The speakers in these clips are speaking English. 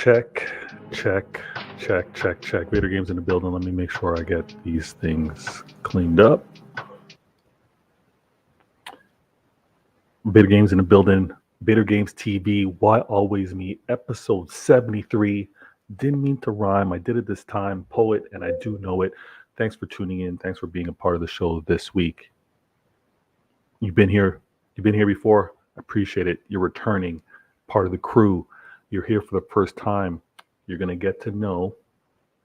Check, check, check. Vader Games in the building. Let me make sure I get these things cleaned up. Vader Games in the building. Vader Games TV. Why Always Me? Episode 73. Didn't mean to rhyme. I did it this time. Poet, and I do know it. Thanks for tuning in. Thanks for being a part of the show this week. You've been here. You've been here before. I appreciate it. You're returning. Part of the crew. You're here for the first time. You're going to get to know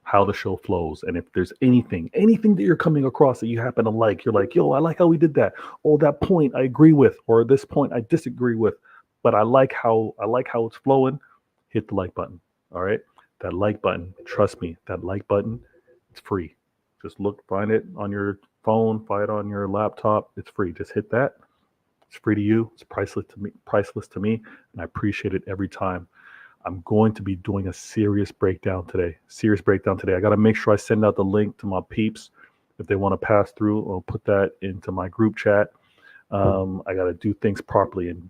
how the show flows. And if there's anything that you're coming across that you happen to like, you're like, yo, I like how we did that. Oh, that point I agree with, or this point I disagree with, but I like how it's flowing. Hit the like button. All right. That like button, trust me, that like button, it's free. Just find it on your phone, find it on your laptop. It's free. Just hit that. It's free to you. It's priceless to me. And I appreciate it every time. I'm going to be doing a serious breakdown today. I got to make sure I send out the link to my peeps. If they want to pass through, I'll put that into my group chat. I got to do things properly. And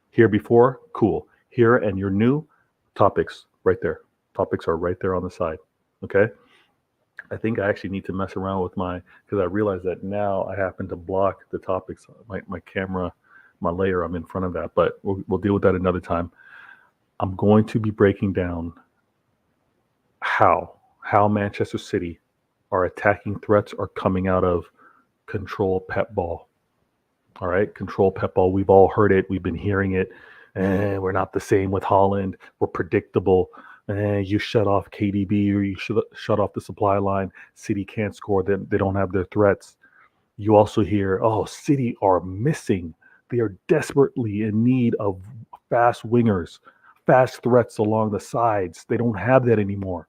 here before, cool. Here and you're new, topics right there. Topics are right there on the side. Okay. I think I actually need to mess around with because I realize that now I happen to block the topics. My camera, my layer, I'm in front of that, but we'll deal with that another time. I'm going to be breaking down how Manchester City are attacking threats are coming out of control Pep ball. All right, control Pep ball. We've all heard it. We've been hearing it. We're not the same with Holland. We're predictable. You shut off KDB or you shut off the supply line. City can't score. They don't have their threats. You also hear, City are missing. They are desperately in need of fast wingers. Fast threats along the sides. They don't have that anymore.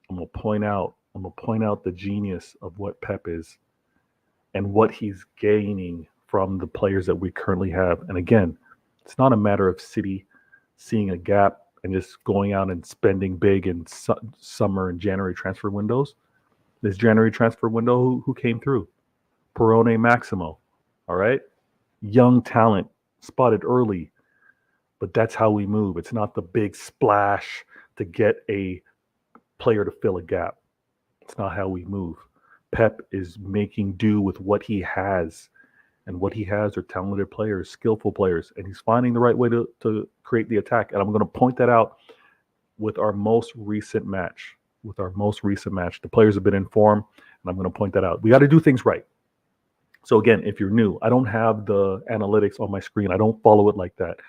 I'm gonna point out the genius of what Pep is and what he's gaining from the players that we currently have. And again, it's not a matter of City seeing a gap and just going out and spending big in summer and January transfer windows. This January transfer window, who came through? Perone Maximo. All right, young talent spotted early. But that's how we move. It's not the big splash to get a player to fill a gap. It's not how we move. Pep is making do with what he has. And what he has are talented players, skillful players. And he's finding the right way to create the attack. And I'm going to point that out with our most recent match. The players have been in form. And I'm going to point that out. We got to do things right. So again, if you're new, I don't have the analytics on my screen. I don't follow it like that.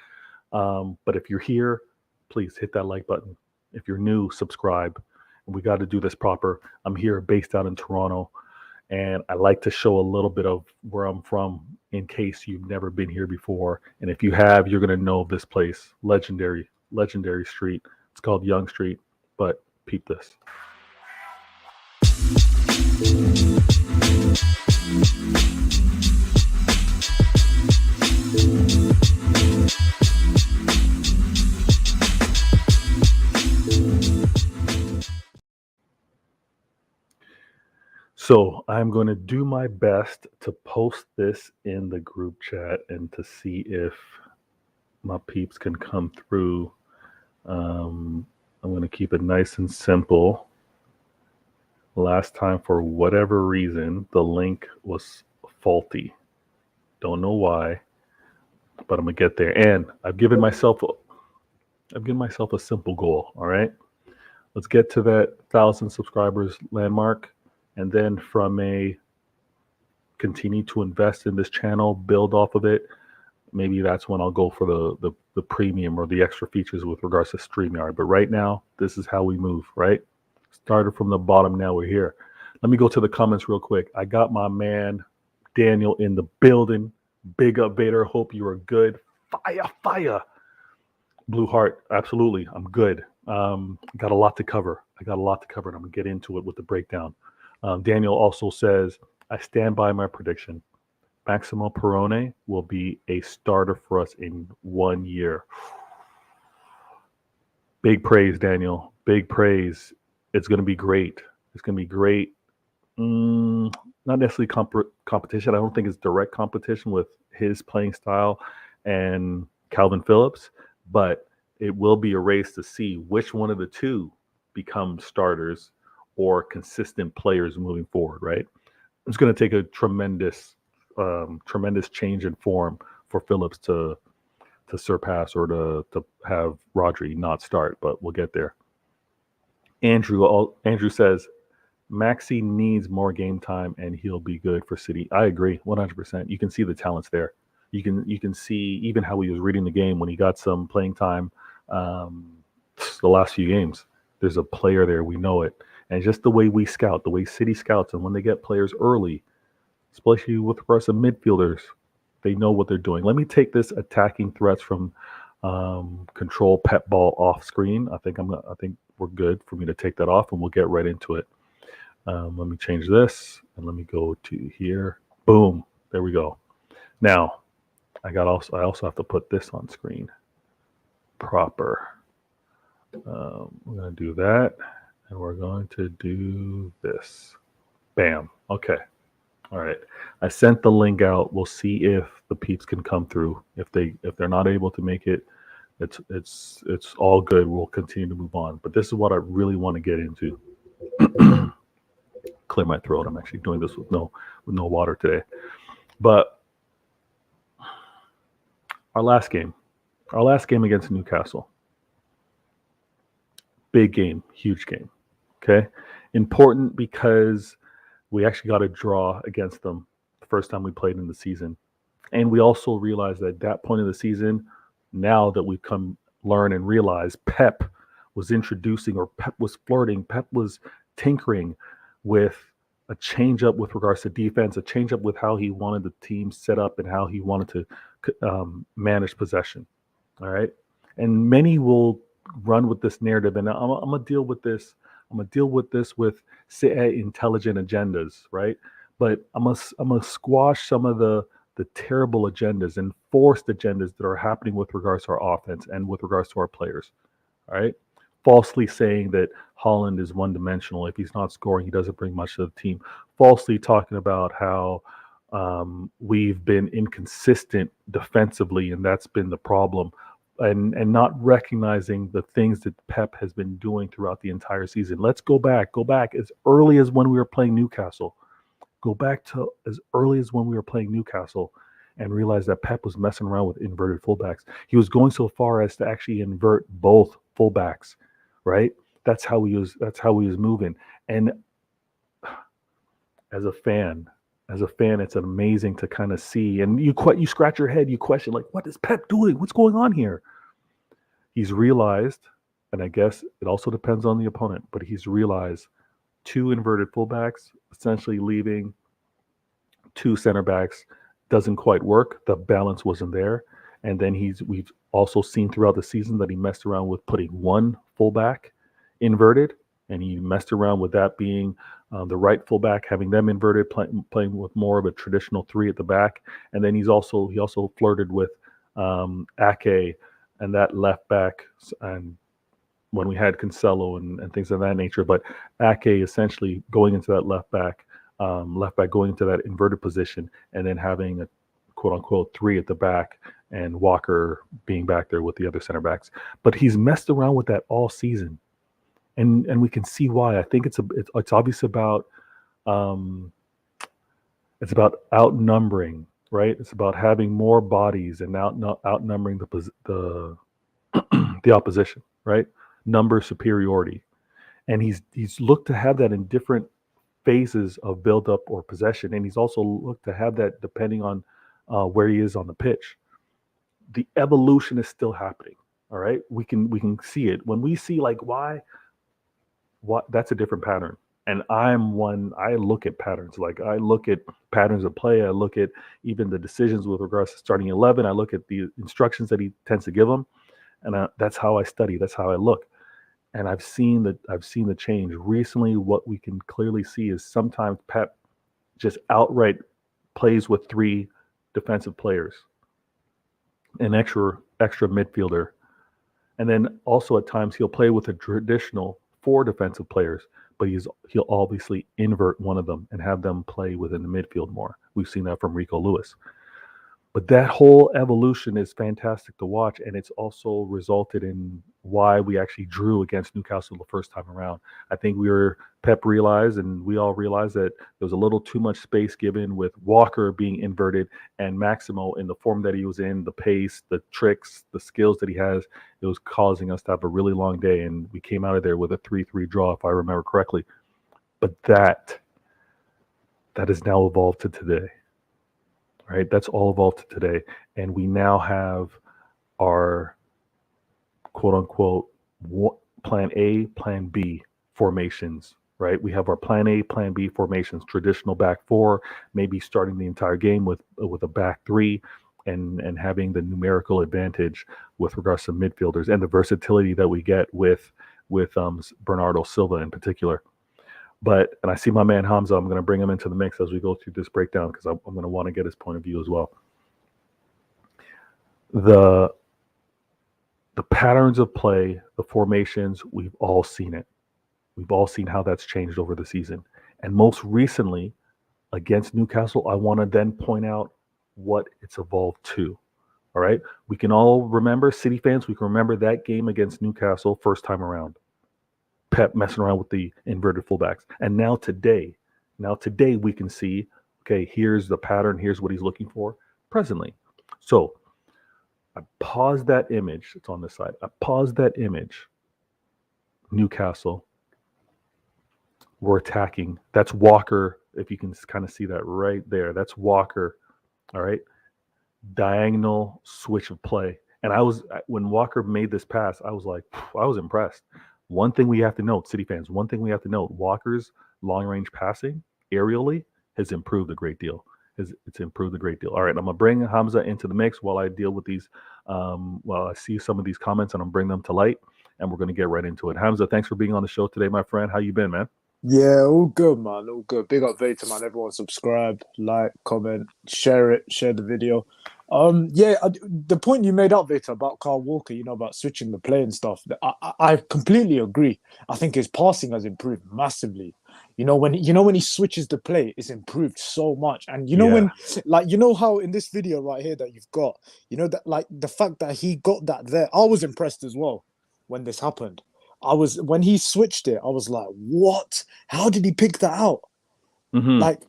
But if you're here, please hit that like button. If you're new, subscribe. And we got to do this proper. I'm here based out in Toronto, and I like to show a little bit of where I'm from in case you've never been here before. And if you have, you're going to know this place. Legendary street. It's called Yonge Street, but peep this. So I'm going to do my best to post this in the group chat and to see if my peeps can come through. I'm going to keep it nice and simple. Last time, for whatever reason, the link was faulty. Don't know why, but I'm going to get there. And I've given myself a simple goal. All right. Let's get to that 1,000 subscribers landmark. And then from continue to invest in this channel, build off of it. Maybe that's when I'll go for the premium or the extra features with regards to StreamYard. But right now, this is how we move, right? Started from the bottom, now we're here. Let me go to the comments real quick. I got my man Daniel in the building. Big up, Vader. Hope you are good. Fire. Blue Heart, absolutely. I'm good. Got a lot to cover. And I'm going to get into it with the breakdown. Daniel also says, I stand by my prediction. Maximo Perone will be a starter for us in 1 year. Big praise, Daniel. Big praise. It's going to be great. Not necessarily competition. I don't think it's direct competition with his playing style and Calvin Phillips, but it will be a race to see which one of the two becomes starters or consistent players moving forward, right? It's going to take a tremendous change in form for Phillips to surpass or to have Rodri not start, but we'll get there. Andrew says Maxi needs more game time and he'll be good for City. I agree 100%. You can see the talents there. You can see even how he was reading the game when he got some playing time um, the last few games. There's a player there, we know it. And just the way we scout, the way City scouts, and when they get players early, especially with regards to midfielders, they know what they're doing. Let me take this attacking threats from control pet ball off screen. I think we're good for me to take that off, and we'll get right into it. Let me change this, and let me go to here. Boom, there we go. Now, I also have to put this on screen proper. We're going to do that, and we're going to do this. Bam. Okay. All right. I sent the link out. We'll see if the peeps can come through. If they're not able to make it, it's all good. We'll continue to move on. But this is what I really want to get into. Clear my throat. I'm actually doing this with no water today. But our last game against Newcastle. Big game, huge game. Okay? Important because we actually got a draw against them the first time we played in the season. And we also realized that at that point of the season, now that we've come learn and realize Pep was introducing, or Pep was flirting, Pep was tinkering with a change up with regards to defense, a change up with how he wanted the team set up and how he wanted to manage possession. All right. And many will run with this narrative, and I'm going to deal with this. I'm going to deal with this with say intelligent agendas, right? But I'm gonna squash some of the terrible agendas and forced agendas that are happening with regards to our offense and with regards to our players. All right, falsely saying that Holland is one-dimensional. If he's not scoring, he doesn't bring much to the team. Falsely talking about how we've been inconsistent defensively, and that's been the problem. And not recognizing the things that Pep has been doing throughout the entire season. Let's go back as early as when we were playing Newcastle. Go back to as early as when we were playing Newcastle and realize that Pep was messing around with inverted fullbacks. He was going so far as to actually invert both fullbacks, right? That's how he was moving. And as a fan, it's amazing to kind of see. And you scratch your head, you question, like, what is Pep doing? What's going on here? He's realized, and I guess it also depends on the opponent, but he's realized two inverted fullbacks, essentially leaving two center backs, doesn't quite work. The balance wasn't there. And then we've also seen throughout the season that he messed around with putting one fullback inverted, and he messed around with that being the right fullback, having them inverted, playing with more of a traditional three at the back. And then he also flirted with Ake and that left back, and when we had Cancelo and things of that nature. But Ake essentially going into that left back going into that inverted position, and then having a quote unquote three at the back, and Walker being back there with the other center backs. But he's messed around with that all season, and we can see why. I think it's obvious about it's about outnumbering, right? It's about having more bodies and outnumbering the the opposition, right? Number superiority. And he's looked to have that in different phases of build up or possession, and he's also looked to have that depending on where he is on the pitch. The evolution is still happening. All right, we can see it when we see like why that's a different pattern. And I look at patterns. Like I look at patterns of play. I look at even the decisions with regards to starting 11. I look at the instructions that he tends to give them, and that's how I study. That's how I look. And I've seen the change recently. What we can clearly see is sometimes Pep just outright plays with three defensive players, an extra midfielder, and then also at times he'll play with a traditional four defensive players, but he'll obviously invert one of them and have them play within the midfield more. We've seen that from Rico Lewis. But that whole evolution is fantastic to watch, and it's also resulted in why we actually drew against Newcastle the first time around. I think Pep realized, and we all realized that there was a little too much space given with Walker being inverted and Maximo in the form that he was in, the pace, the tricks, the skills that he has. It was causing us to have a really long day, and we came out of there with a 3-3 draw, if I remember correctly. But that has now evolved to today. Right? That's all evolved to today. And we now have our quote unquote plan A, plan B formations, right? We have our plan A, plan B formations, traditional back four, maybe starting the entire game with a back three, and having the numerical advantage with regards to midfielders and the versatility that we get with Bernardo Silva in particular. And I see my man Hamza. I'm going to bring him into the mix as we go through this breakdown because I'm going to want to get his point of view as well. The patterns of play, the formations, we've all seen it. We've all seen how that's changed over the season. And most recently, against Newcastle, I want to then point out what it's evolved to. All right? We can all remember, City fans, we can remember that game against Newcastle first time around. Pep messing around with the inverted fullbacks. And now today we can see, okay, here's the pattern, here's what he's looking for presently. So I paused that image. It's on this side. I paused that image. Newcastle. We're attacking. That's Walker. If you can kind of see that right there, that's Walker. All right. Diagonal switch of play. And when Walker made this pass, I was like, I was impressed. One thing we have to note, City fans, Walker's long range passing aerially has improved a great deal. It's improved a great deal. All right, I'm going to bring Hamza into the mix while I deal with these, while I see some of these comments, and I'm bring them to light, and we're going to get right into it. Hamza, thanks for being on the show today, my friend. How you been, man? Yeah, all good, man. All good. Big up Veta, man. Everyone subscribe, like, comment, share it, share the video. The point you made up, Vita, about Carl Walker, about switching the play and stuff, I completely agree. I think his passing has improved massively. When he switches the play, it's improved so much. And Yeah. how in this video right here that you've got, that like the fact that he got that there, I was impressed as well when this happened. When he switched it, I was like, what? How did he pick that out? Mm-hmm. Like,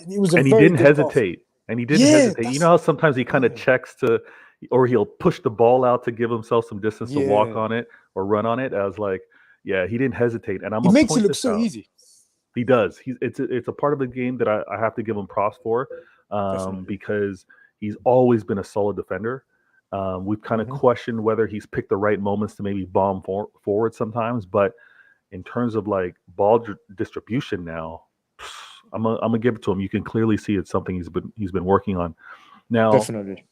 it was a And he very didn't good pass. hesitate. And he didn't Yeah, hesitate. You know how sometimes he kind of yeah, checks or he'll push the ball out to give himself some distance to walk yeah. on it or run on it. I was like, yeah, he didn't hesitate. And I'm He gonna makes it point look this so out. easy. He does. It's a part of the game that I have to give him props for, Definitely. because he's always been a solid defender. We've kind of Hmm. questioned whether he's picked the right moments to maybe bomb forward sometimes, but in terms of like ball distribution now, I'm gonna give it to him. You can clearly see it's something he's been working on. Now, Definitely.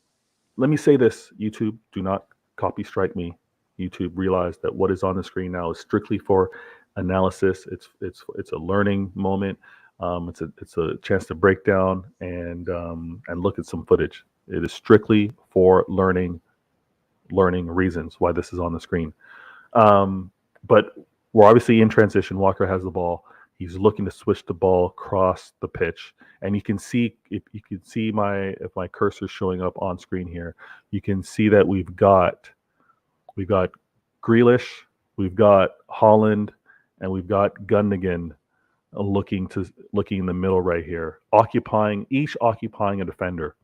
let me say this: YouTube, do not copy strike me. YouTube, realize that what is on the screen now is strictly for analysis. It's a learning moment. It's a chance to break down and look at some footage. It is strictly for learning reasons why this is on the screen. But we're obviously in transition. Walker has the ball. He's looking to switch the ball across the pitch, and you can see if you can see if my cursor's showing up on screen here, you can see that we've got Grealish, we've got Holland, and we've got Gundogan looking in the middle right here, each occupying a defender,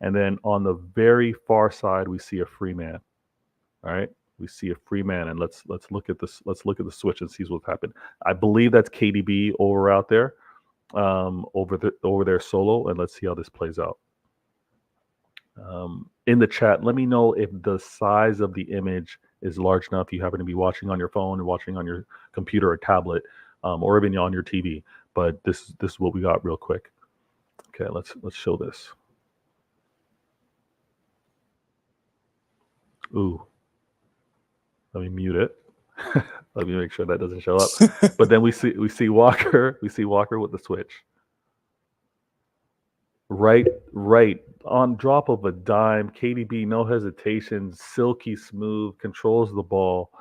and then on the very far side we see a free man. All right. We see a free man, and let's look at this. Let's look at the switch and see what's happened. I believe that's KDB out there, over there solo, and let's see how this plays out. In the chat, let me know if the size of the image is large enough. You happen to be watching on your phone or watching on your computer or tablet, or even on your TV. But this is what we got real quick. Okay, let's show this. Ooh. Let me mute it. Let me make sure that doesn't show up. But then we see Walker. We see Walker with the switch. Right on drop of a dime. KDB, no hesitation, silky smooth, controls the ball.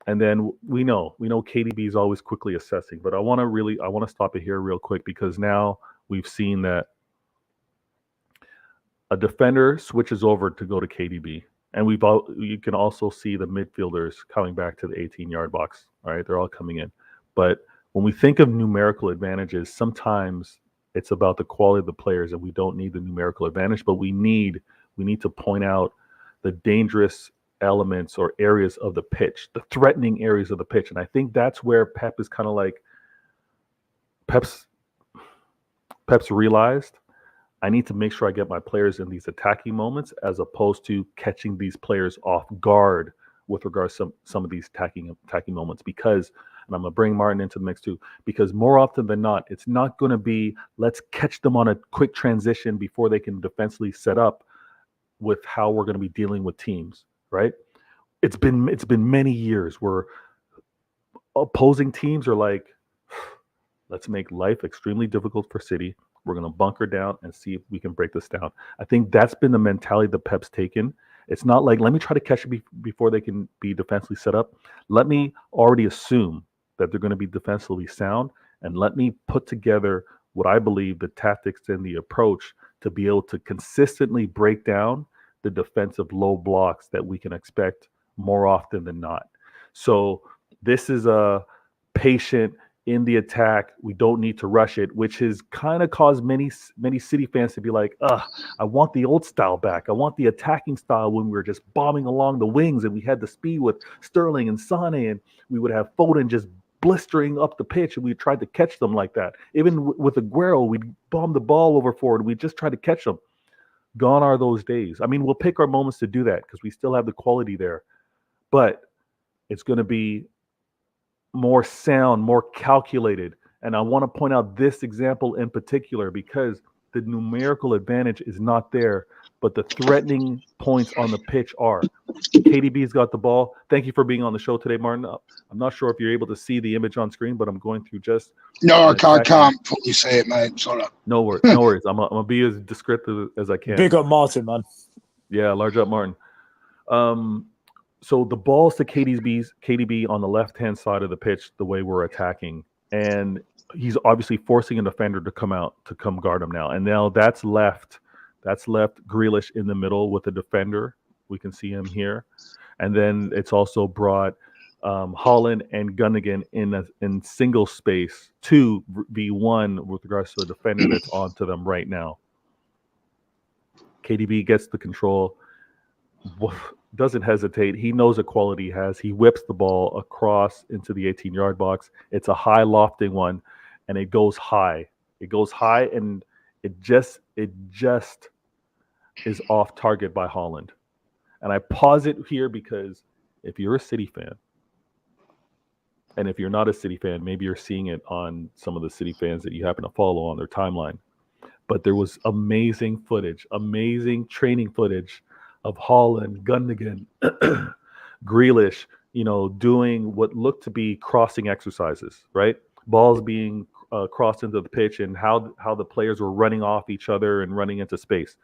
And then we know KDB is always quickly assessing. But I want to stop it here real quick because now we've seen that a defender switches over to go to KDB, and you can also see the midfielders coming back to the 18-yard box. All right, they're all coming in. But when we think of numerical advantages, sometimes it's about the quality of the players, and we don't need the numerical advantage, but we need to point out the dangerous elements or areas of the pitch, the threatening areas of the pitch. And I think that's where Pep is kind of like Pep's realized I need to make sure I get my players in these attacking moments as opposed to catching these players off guard with regards to some of these attacking moments, because, and I'm going to bring Martin into the mix too, because more often than not, it's not going to be let's catch them on a quick transition before they can defensively set up with how we're going to be dealing with teams, right? It's been many years where opposing teams are like, let's make life extremely difficult for City. We're going to bunker down and see if we can break this down. I think that's been the mentality that Pep's taken. It's not like, let me try to catch it before they can be defensively set up. Let me already assume that they're going to be defensively sound, and let me put together what I believe the tactics and the approach to be able to consistently break down the defensive low blocks that we can expect more often than not. So this is a patient in the attack. We don't need to rush it, which has kind of caused many City fans to be like, I want the old style back. I want the attacking style when we were just bombing along the wings and we had the speed with Sterling and Sane, and we would have Foden just blistering up the pitch and we tried to catch them like that. Even with Aguero, we'd bomb the ball over forward. We just tried to catch them. Gone are those days. I mean, we'll pick our moments to do that because we still have the quality there, but it's going to be more sound, more calculated. And I want to point out this example in particular because the numerical advantage is not there, but the threatening points on the pitch are. KDB's got the ball. Thank you for being on the show today, Martin. I'm not sure if you're able to see the image on screen, but I'm going through just... No, I can't fully see it, mate. Sorry. No worries. I'm going to be as descriptive as I can. Big up Martin, man. Yeah, large up Martin. So the ball's to KDB on the left-hand side of the pitch, the way we're attacking. And he's obviously forcing a defender to come guard him now. And now that's left Grealish in the middle with a defender. We can see him here. And then it's also brought Haaland and Gundogan in single space, 2v1 with regards to a defender that's onto them right now. KDB gets the control. Doesn't hesitate. He knows the quality he has. He whips the ball across into the 18-yard box. It's a high lofting one, and it goes high. It goes high, and it just is off target by Haaland. And I pause it here because if you're a City fan, and if you're not a City fan, maybe you're seeing it on some of the City fans that you happen to follow on their timeline. But there was amazing training footage of Haaland, Gundogan, Grealish, doing what looked to be crossing exercises, right? Balls being crossed into the pitch and how the players were running off each other and running into space.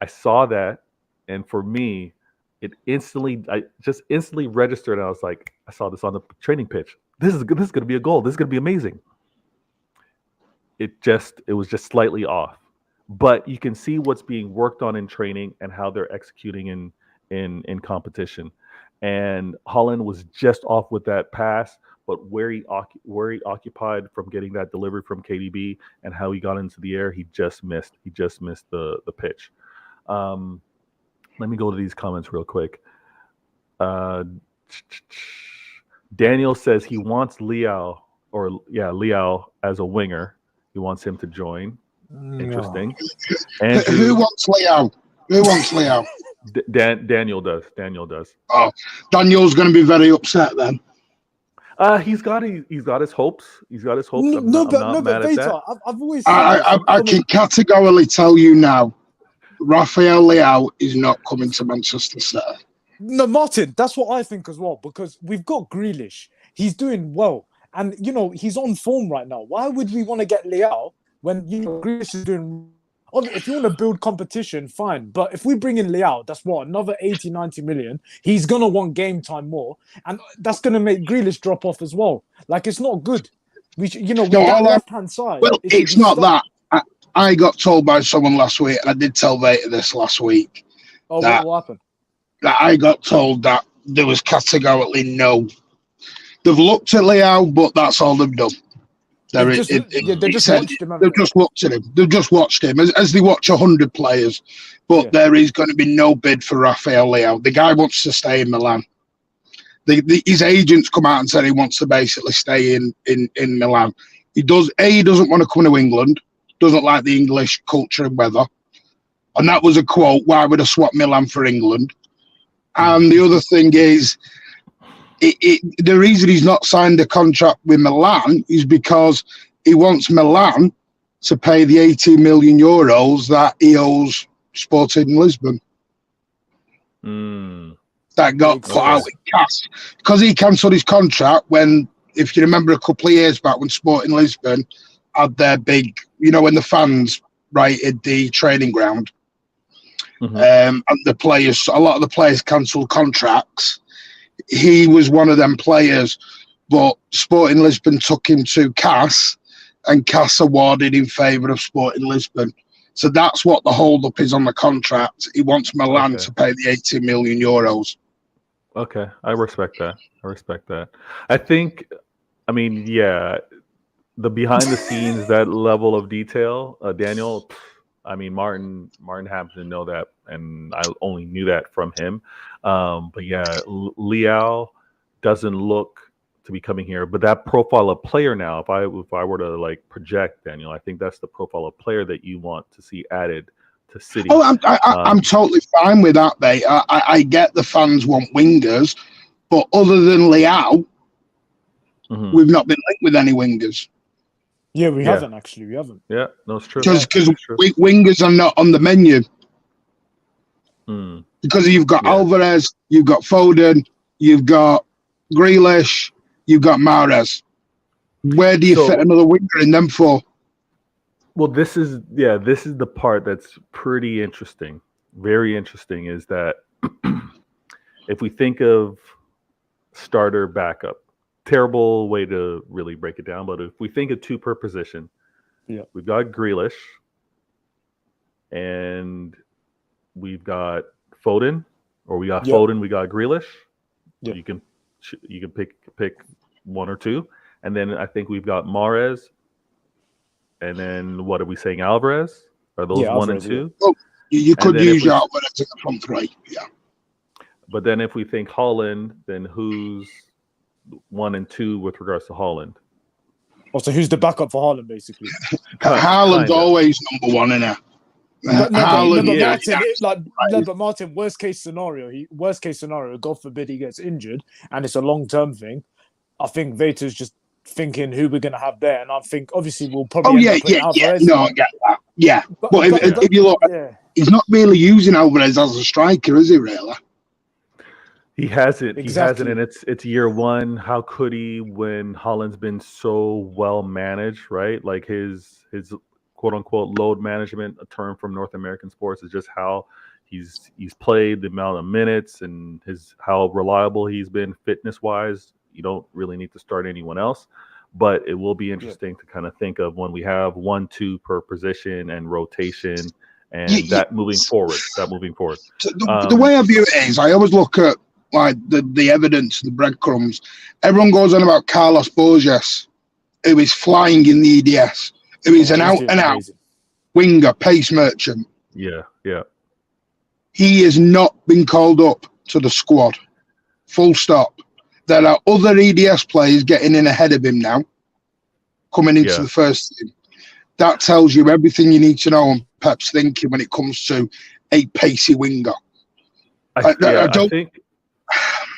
I saw that, and for me, I just instantly registered, and I was like, I saw this on the training pitch. This is going to be a goal. This is going to be amazing. It was just slightly off. But you can see what's being worked on in training and how they're executing in competition. And Haaland was just off with that pass, but where he occupied from getting that delivery from KDB and how he got into the air, he just missed. He just missed the pitch. Let me go to these comments real quick. Daniel says he wants Leao as a winger. He wants him to join. Interesting. Andrew, Who wants Leo? Daniel does. Oh, Daniel's going to be very upset then. He's got his hopes. I'm But not mad at that. I've always. I can categorically tell you now, Rafael Leao is not coming to Manchester City. No, Martin, that's what I think as well, because we've got Grealish. He's doing well. And, he's on form right now. Why would we want to get Leao when, Grealish is doing... If you want to build competition, fine. But if we bring in Leao, that's what, another 80, 90 million. He's going to want game time more. And that's going to make Grealish drop off as well. Like, it's not good. We should, No, that left-hand side... Well, it's not that. I got told by someone last week, and I did tell Vader this last week, Oh, that, what happened? that I got told that there was categorically no. They've looked at Leo, but that's all they've done. They There, just watched him. haven't they've they? just looked at him. They've just watched him as they watch 100 players. But Yeah. there is going to be no bid for Rafael Leo. The guy wants to stay in Milan. His agents come out and said he wants to basically stay in Milan. He doesn't want to come to England. Doesn't like the English culture and weather. And that was a quote. Why would I swap Milan for England? And the other thing is, the reason he's not signed a contract with Milan is because he wants Milan to pay the 18 million euros that he owes Sporting Lisbon. That got put out in cash because he cancelled his contract when, if you remember, a couple of years back when Sporting Lisbon had their big, when the fans raided the training ground, and a lot of the players cancelled contracts. He was one of them players, but Sporting Lisbon took him to CAS, and CAS awarded in favour of Sporting Lisbon. So that's what the hold-up is on the contract. He wants Milan to pay the 18 million euros. Okay, I respect that. I think, the behind the scenes, that level of detail, Daniel, Martin happens to know that, and I only knew that from him. But yeah, Leao doesn't look to be coming here, but that profile of player now, if I were to project, Daniel, I think that's the profile of player that you want to see added to City. Oh, I'm totally fine with that, mate. I get the fans want wingers, but other than Leao, we've not been linked with any wingers. Yeah, we haven't actually. We haven't. Yeah, no, it's true. Because wingers are not on the menu. Because you've got Alvarez, you've got Foden, you've got Grealish, you've got Mahrez. Where do you fit another winger in them for? Well, this is the part that's pretty interesting. Very interesting is that if we think of starter backup, terrible way to really break it down, but if we think of two per position, we've got Grealish and we've got Foden, or we got Foden, we got Grealish. Yeah. You can pick one or two, and then I think we've got Mahrez. And then what are we saying? Alvarez? Are those one and two? Well, you could use Alvarez in the front three. Yeah. But then if we think Haaland, then who's 1 and 2 with regards to Haaland? Also, who's the backup for Haaland, basically? Haaland's always number one, isn't it? But Martin, worst case scenario, God forbid he gets injured, and it's a long-term thing. I think Vater's just thinking who we're going to have there, and I think obviously we'll probably Alvarez. No, I get that. Yeah, but if you look, he's not really using Alvarez as a striker, is he? Really? He hasn't. Exactly. He hasn't, and it's year one. How could he when Haaland's been so well managed, right? Like his quote unquote load management, a term from North American sports, is just how he's played, the amount of minutes, and how reliable he's been fitness wise. You don't really need to start anyone else, but it will be interesting to kind of think of when we have 1-2 per position and rotation, and that moving forward. So the way I view it is, I always look at like the evidence, the breadcrumbs. Everyone goes on about Carlos Borges, who is flying in the EDS, who is an out and out winger, pace merchant. Yeah. He has not been called up to the squad. Full stop. There are other EDS players getting in ahead of him now, coming into the first team. That tells you everything you need to know on Pep's thinking when it comes to a pacey winger. I think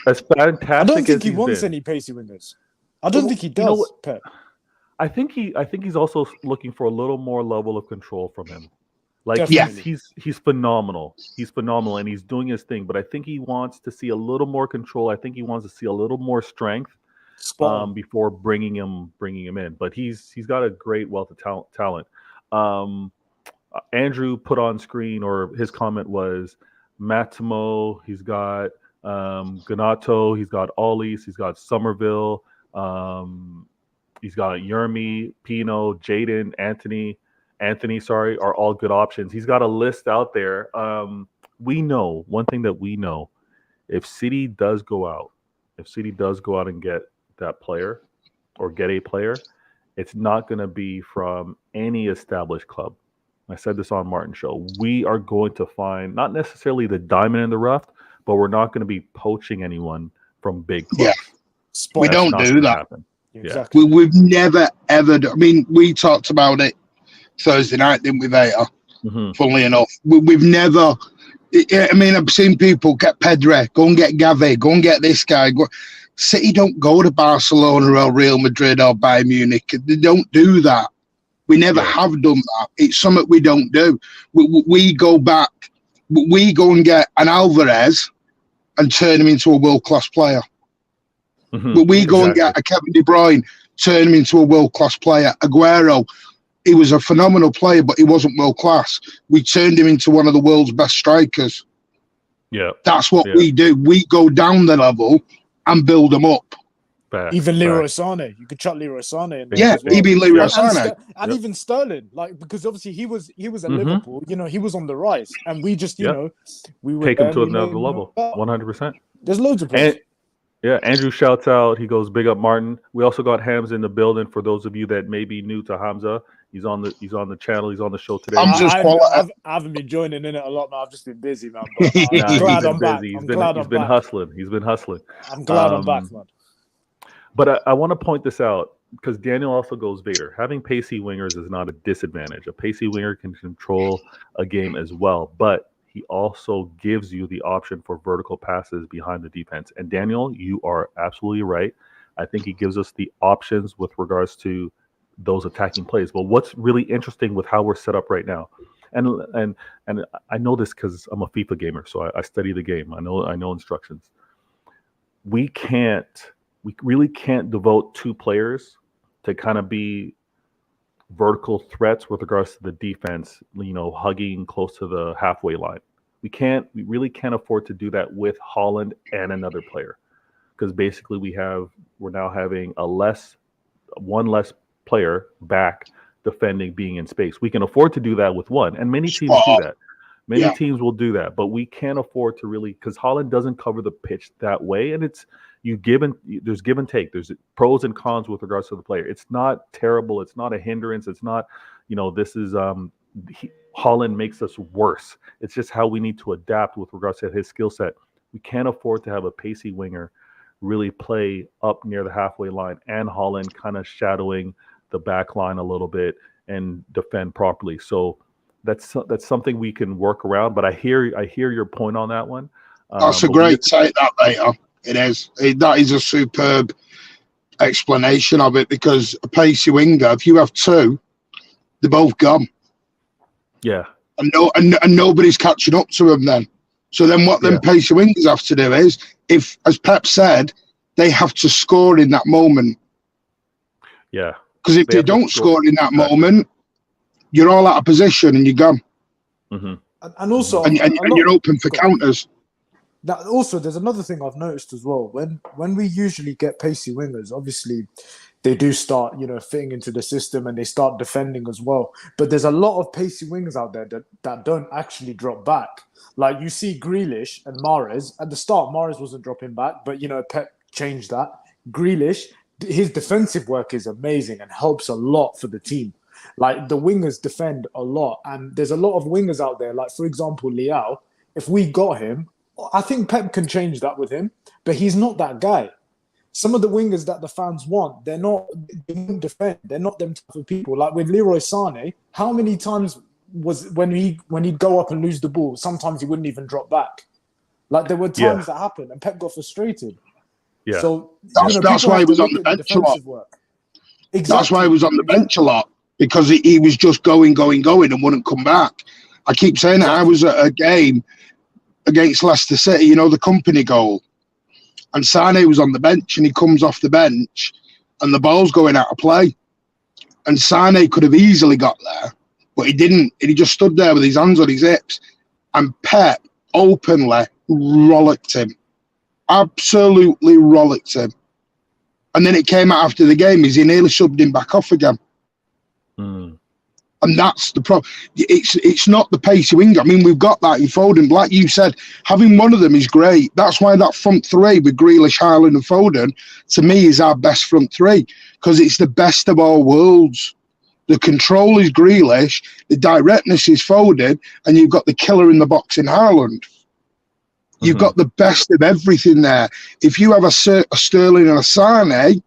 as fantastic. I don't think as he he's wants been, any pacey wingers. I don't think he does, Pep. I think he's also looking for a little more level of control from him. Like he's phenomenal. He's phenomenal, and he's doing his thing. But I think he wants to see a little more control. I think he wants to see a little more strength before bringing him in. But he's got a great wealth of talent. Andrew put on screen, or his comment was Matimo. He's got Ganato. He's got Ollis. He's got Somerville. He's got Yermi, Pino, Jaden, Anthony. Anthony, sorry, are all good options. He's got a list out there. We know one thing that we know: if City does go out and get that player or get a player, it's not going to be from any established club. I said this on Martin's show. We are going to find not necessarily the diamond in the rough, but we're not going to be poaching anyone from big clubs. Yeah. We That's don't not do gonna that. happen. Exactly. We've never ever. I mean, we talked about it Thursday night, didn't we, Vader? Mm-hmm. Funnily enough, we've never. I mean, I've seen people get Pedri, go and get Gavi, go and get this guy. City don't go to Barcelona or Real Madrid or Bayern Munich. They don't do that. We never have done that. It's something we don't do. We go back. We go and get an Alvarez and turn him into a world-class player. Mm-hmm. But we go and get a Kevin De Bruyne, turn him into a world-class player. Aguero, he was a phenomenal player, but he wasn't world-class. We turned him into one of the world's best strikers. Yeah. That's what we do. We go down the level and build them up. Even Leroy Sané, you could chuck Leroy Sané in there. Yeah, as well. even Leroy Sané. And even Sterling, like, because obviously he was at Mm-hmm. Liverpool, you know, he was on the rise, and we just, you know, we would take him to another level. 100%. There's loads of places. Yeah, Andrew shouts out. He goes, "Big up, Martin." We also got Hams in the building. For those of you that may be new to Hamza, he's on the channel. He's on the show today. I haven't been joining in it a lot, man. I've just been busy, man. But Nah, I'm glad he's I'm been back. busy. I'm glad He's I'm been back. hustling. He's been hustling. I'm glad I'm back, man. But I want to point this out because Daniel also goes, Vader. Having pacey wingers is not a disadvantage. A pacey winger can control a game as well, but he also gives you the option for vertical passes behind the defense. And Daniel, you are absolutely right. I think he gives us the options with regards to those attacking plays. But what's really interesting with how we're set up right now, and I know this because I'm a FIFA gamer, so I study the game. I know instructions. We really can't devote two players to kind of be vertical threats with regards to the defense, you know, hugging close to the halfway line. We really can't afford to do that with Haaland and another player, because basically we're now having one less player back defending, being in space. We can afford to do that with one, and many teams do that. Many teams will do that, but we can't afford to really, because Haaland doesn't cover the pitch that way, and there's give and take. There's pros and cons with regards to the player. It's not terrible. It's not a hindrance. It's not, you know, this is Haaland makes us worse. It's just how we need to adapt with regards to his skill set. We can't afford to have a pacey winger really play up near the halfway line and Haaland kind of shadowing the back line a little bit and defend properly. So that's something we can work around. But I hear your point on that one. That's a great take, that, later. It is. That is a superb explanation of it, because a pacey winger, if you have two, they're both gone. Yeah. And nobody's catching up to them then. So then what them pacey wingers have to do is, if, as Pep said, they have to score in that moment. Yeah. Because if they don't score in that moment, you're all out of position and you're gone. Mm-hmm. And also, and you're open for counters. Now, also, there's another thing I've noticed as well. When we usually get pacey wingers, obviously they do start, you know, fitting into the system and they start defending as well. But there's a lot of pacey wingers out there that don't actually drop back. Like you see Grealish and Mahrez. At the start, Mahrez wasn't dropping back, but, you know, Pep changed that. Grealish, his defensive work is amazing and helps a lot for the team. Like the wingers defend a lot. And there's a lot of wingers out there. Like, for example, Leao, if we got him, I think Pep can change that with him, but he's not that guy. Some of the wingers that the fans want, they don't defend. They're not them type of people. Like with Leroy Sané, how many times was when he'd go up and lose the ball, sometimes he wouldn't even drop back. Like there were times that happened and Pep got frustrated. Yeah. So that's why he was on the bench a lot. Exactly. That's why he was on the bench a lot, because he was just going and wouldn't come back. I keep saying that. I was at a game against Leicester City, you know, the company goal. And Sané was on the bench and he comes off the bench and the ball's going out of play. And Sané could have easily got there, but he didn't. And he just stood there with his hands on his hips. And Pep openly rollicked him. Absolutely rollicked him. And then it came out after the game, he nearly subbed him back off again. Mm. And that's the problem. It's not the pace of England. I mean, we've got that in Foden. Like you said, having one of them is great. That's why that front three with Grealish, Haaland and Foden, to me, is our best front three, because it's the best of all worlds. The control is Grealish, the directness is Foden, and you've got the killer in the box in Haaland. You've got the best of everything there. If you have a Sterling and a Sane,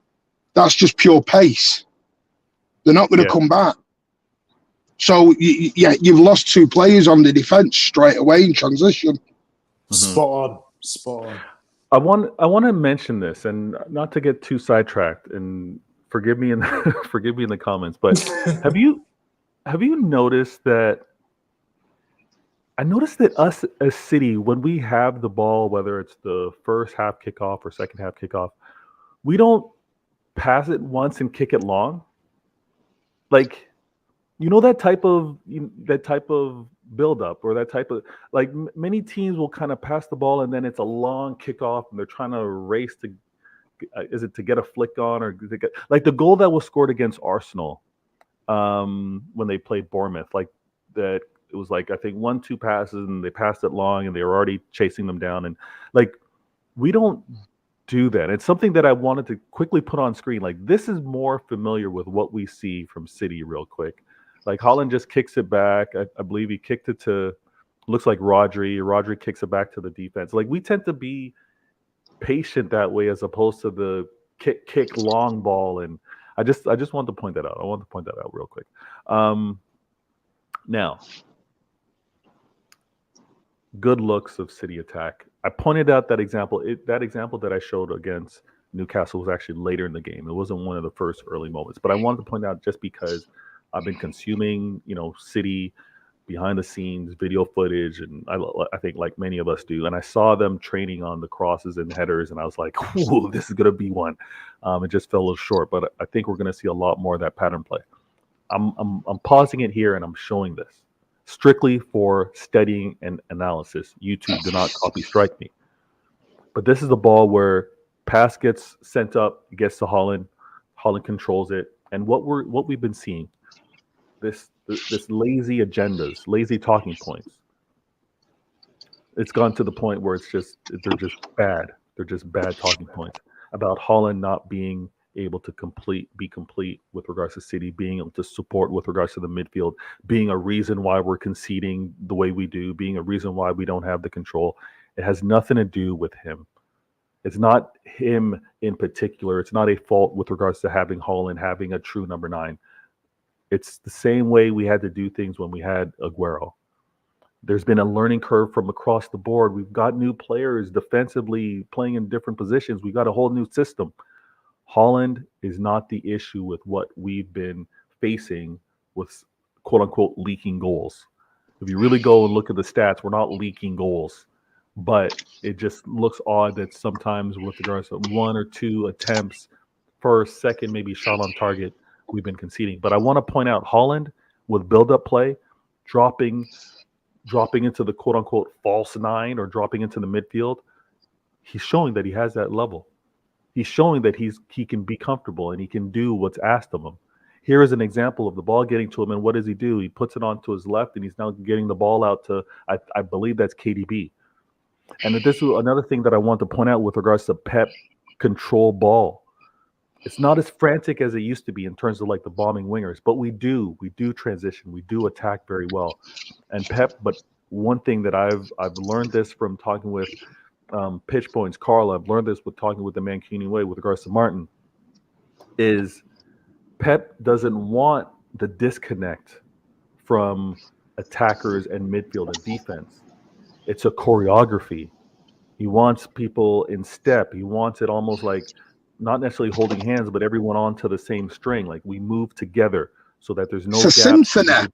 that's just pure pace. They're not going to come back. So, you've lost two players on the defence straight away in transition. Spot on. I want to mention this, and not to get too sidetracked, and forgive me in the comments, but have you noticed that? I noticed that us as City, when we have the ball, whether it's the first half kickoff or second half kickoff, we don't pass it once and kick it long. Like, that type of build up, or that type of, like, many teams will kind of pass the ball and then it's a long kickoff and they're trying to race to, is it to get a flick on, or to get, like the goal that was scored against Arsenal when they played Bournemouth, like that. It was like, I think 1-2 passes and they passed it long and they were already chasing them down. And like, we don't do that. It's something that I wanted to quickly put on screen. Like, this is more familiar with what we see from City real quick. Like, Haaland just kicks it back. I believe he kicked it to, looks like Rodri. Rodri kicks it back to the defense. Like, we tend to be patient that way as opposed to the kick long ball. And I just wanted to point that out. I want to point that out real quick. Now, good looks of City attack. I pointed out that example. That example that I showed against Newcastle was actually later in the game. It wasn't one of the first early moments. But I wanted to point out, just because I've been consuming, City behind the scenes video footage, and I think like many of us do. And I saw them training on the crosses and headers, and I was like, "Ooh, this is gonna be one." It just fell a little short, but I think we're gonna see a lot more of that pattern play. I'm pausing it here and I'm showing this strictly for studying and analysis. YouTube, do not copy strike me. But this is the ball where pass gets sent up, it gets to Haaland. Haaland controls it, and what we've been seeing, this lazy agendas, lazy talking points. It's gone to the point where they're just bad. They're just bad talking points about Haaland not being able to be complete with regards to City, being able to support with regards to the midfield, being a reason why we're conceding the way we do, being a reason why we don't have the control. It has nothing to do with him. It's not him in particular. It's not a fault with regards to having Haaland, having a true number 9. It's the same way we had to do things when we had Aguero. There's been a learning curve from across the board. We've got new players defensively playing in different positions. We've got a whole new system. Haaland is not the issue with what we've been facing with quote-unquote leaking goals. If you really go and look at the stats, we're not leaking goals. But it just looks odd that sometimes with regards to 1 or 2 attempts, first, second, maybe shot on target, we've been conceding. But I want to point out Haaland with build-up play, dropping into the quote-unquote false 9 or dropping into the midfield, he's showing that he has that level. He's showing that he can be comfortable and he can do what's asked of him. Here is an example of the ball getting to him, and what does he do? He puts it onto his left, and he's now getting the ball out to, I believe that's KDB. And this is another thing that I want to point out with regards to Pep control ball. It's not as frantic as it used to be in terms of like the bombing wingers, but we do transition, we do attack very well. And Pep, but one thing that I've learned this from talking with Pitch Points, Carl, I've learned this with talking with the Mancunian way with regards to Martin, is Pep doesn't want the disconnect from attackers and midfield and defense. It's a choreography. He wants people in step. He wants it almost like not necessarily holding hands, but everyone onto the same string. Like we move together so that there's no It's a gaps. symphony.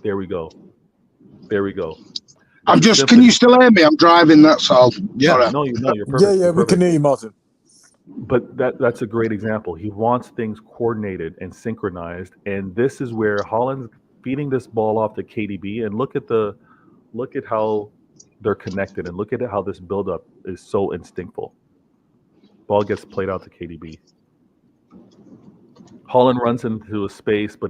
There we go. Can you still hear me? I'm driving, that's all. Yeah, Sorry. no, you're perfect. Yeah, we can hear you, Martin. But that's a great example. He wants things coordinated and synchronized, and this is where Haaland's feeding this ball off to KDB, and look at how they're connected, and look at how this buildup is so instinctful. Ball gets played out to KDB. Holland runs into a space, but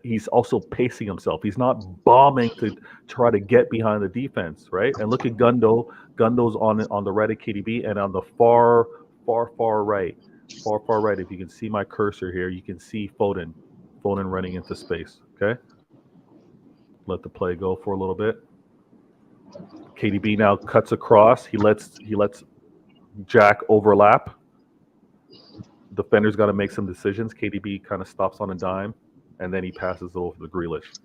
he's also pacing himself. He's not bombing to try to get behind the defense, right? And look at Gundo. Gundo's on the right of KDB, and on the far right, far right. If you can see my cursor here, you can see Foden running into space. Okay, let the play go for a little bit. KDB now cuts across. He lets Jack overlap. Defender's got to make some decisions. KDB kind of stops on a dime, and then he passes it over to Grealish.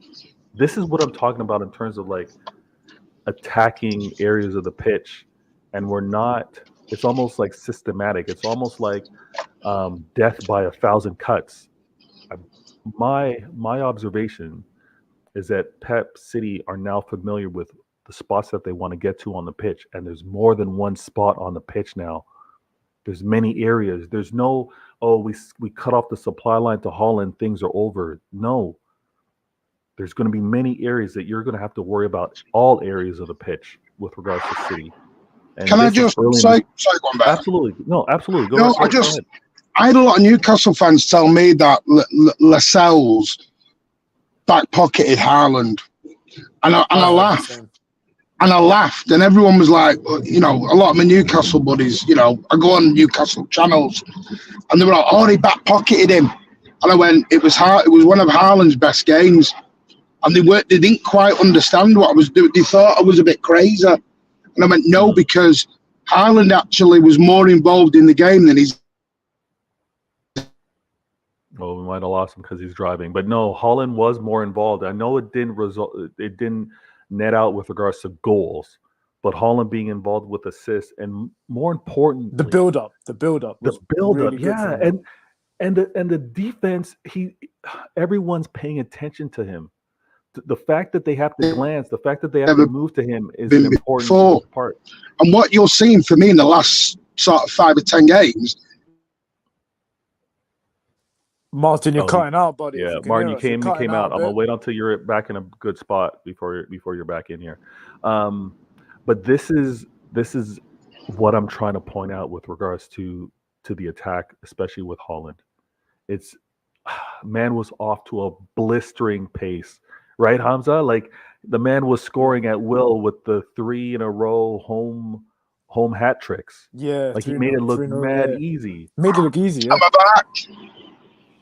This is what I'm talking about in terms of like attacking areas of the pitch, and we're not. It's almost like systematic. It's almost like death by 1,000 cuts. My observation is that Pep City are now familiar with the spots that they want to get to on the pitch, and there's more than one spot on the pitch now. There's many areas. There's no, we cut off the supply line to Holland, things are over. No. There's going to be many areas that you're going to have to worry about, all areas of the pitch with regards to City. And can I just say one back? Absolutely. No, absolutely. Go ahead. I had a lot of Newcastle fans tell me that Lascelles back pocketed Haaland. And I laughed. And I laughed, and everyone was like, a lot of my Newcastle buddies, I go on Newcastle channels, and they were like, oh, he back pocketed him. And I went, it was one of Haaland's best games. And they didn't quite understand what I was doing. They thought I was a bit crazy. And I went, no, because Haaland actually was more involved in the game than he's. Well, we might have lost him because he's driving. But no, Haaland was more involved. I know it didn't net out with regards to goals, but Haaland being involved with assists, and more importantly, the build up, really yeah, and the defense. Everyone's paying attention to him. The fact that they have to glance, the fact that they have to move to him is an important part. And what you're seeing for me in the last sort of 5 or 10 games. Martin, you're cutting out, buddy. Yeah, Martin, you came out. I'm gonna wait until you're back in a good spot before you're back in here. But this is what I'm trying to point out with regards to the attack, especially with Haaland. It's man was off to a blistering pace, right, Hamza? Like the man was scoring at will with the 3 in a row home hat tricks. Yeah, like he made it look mad easy. Made it look easy. Yeah. Am I back?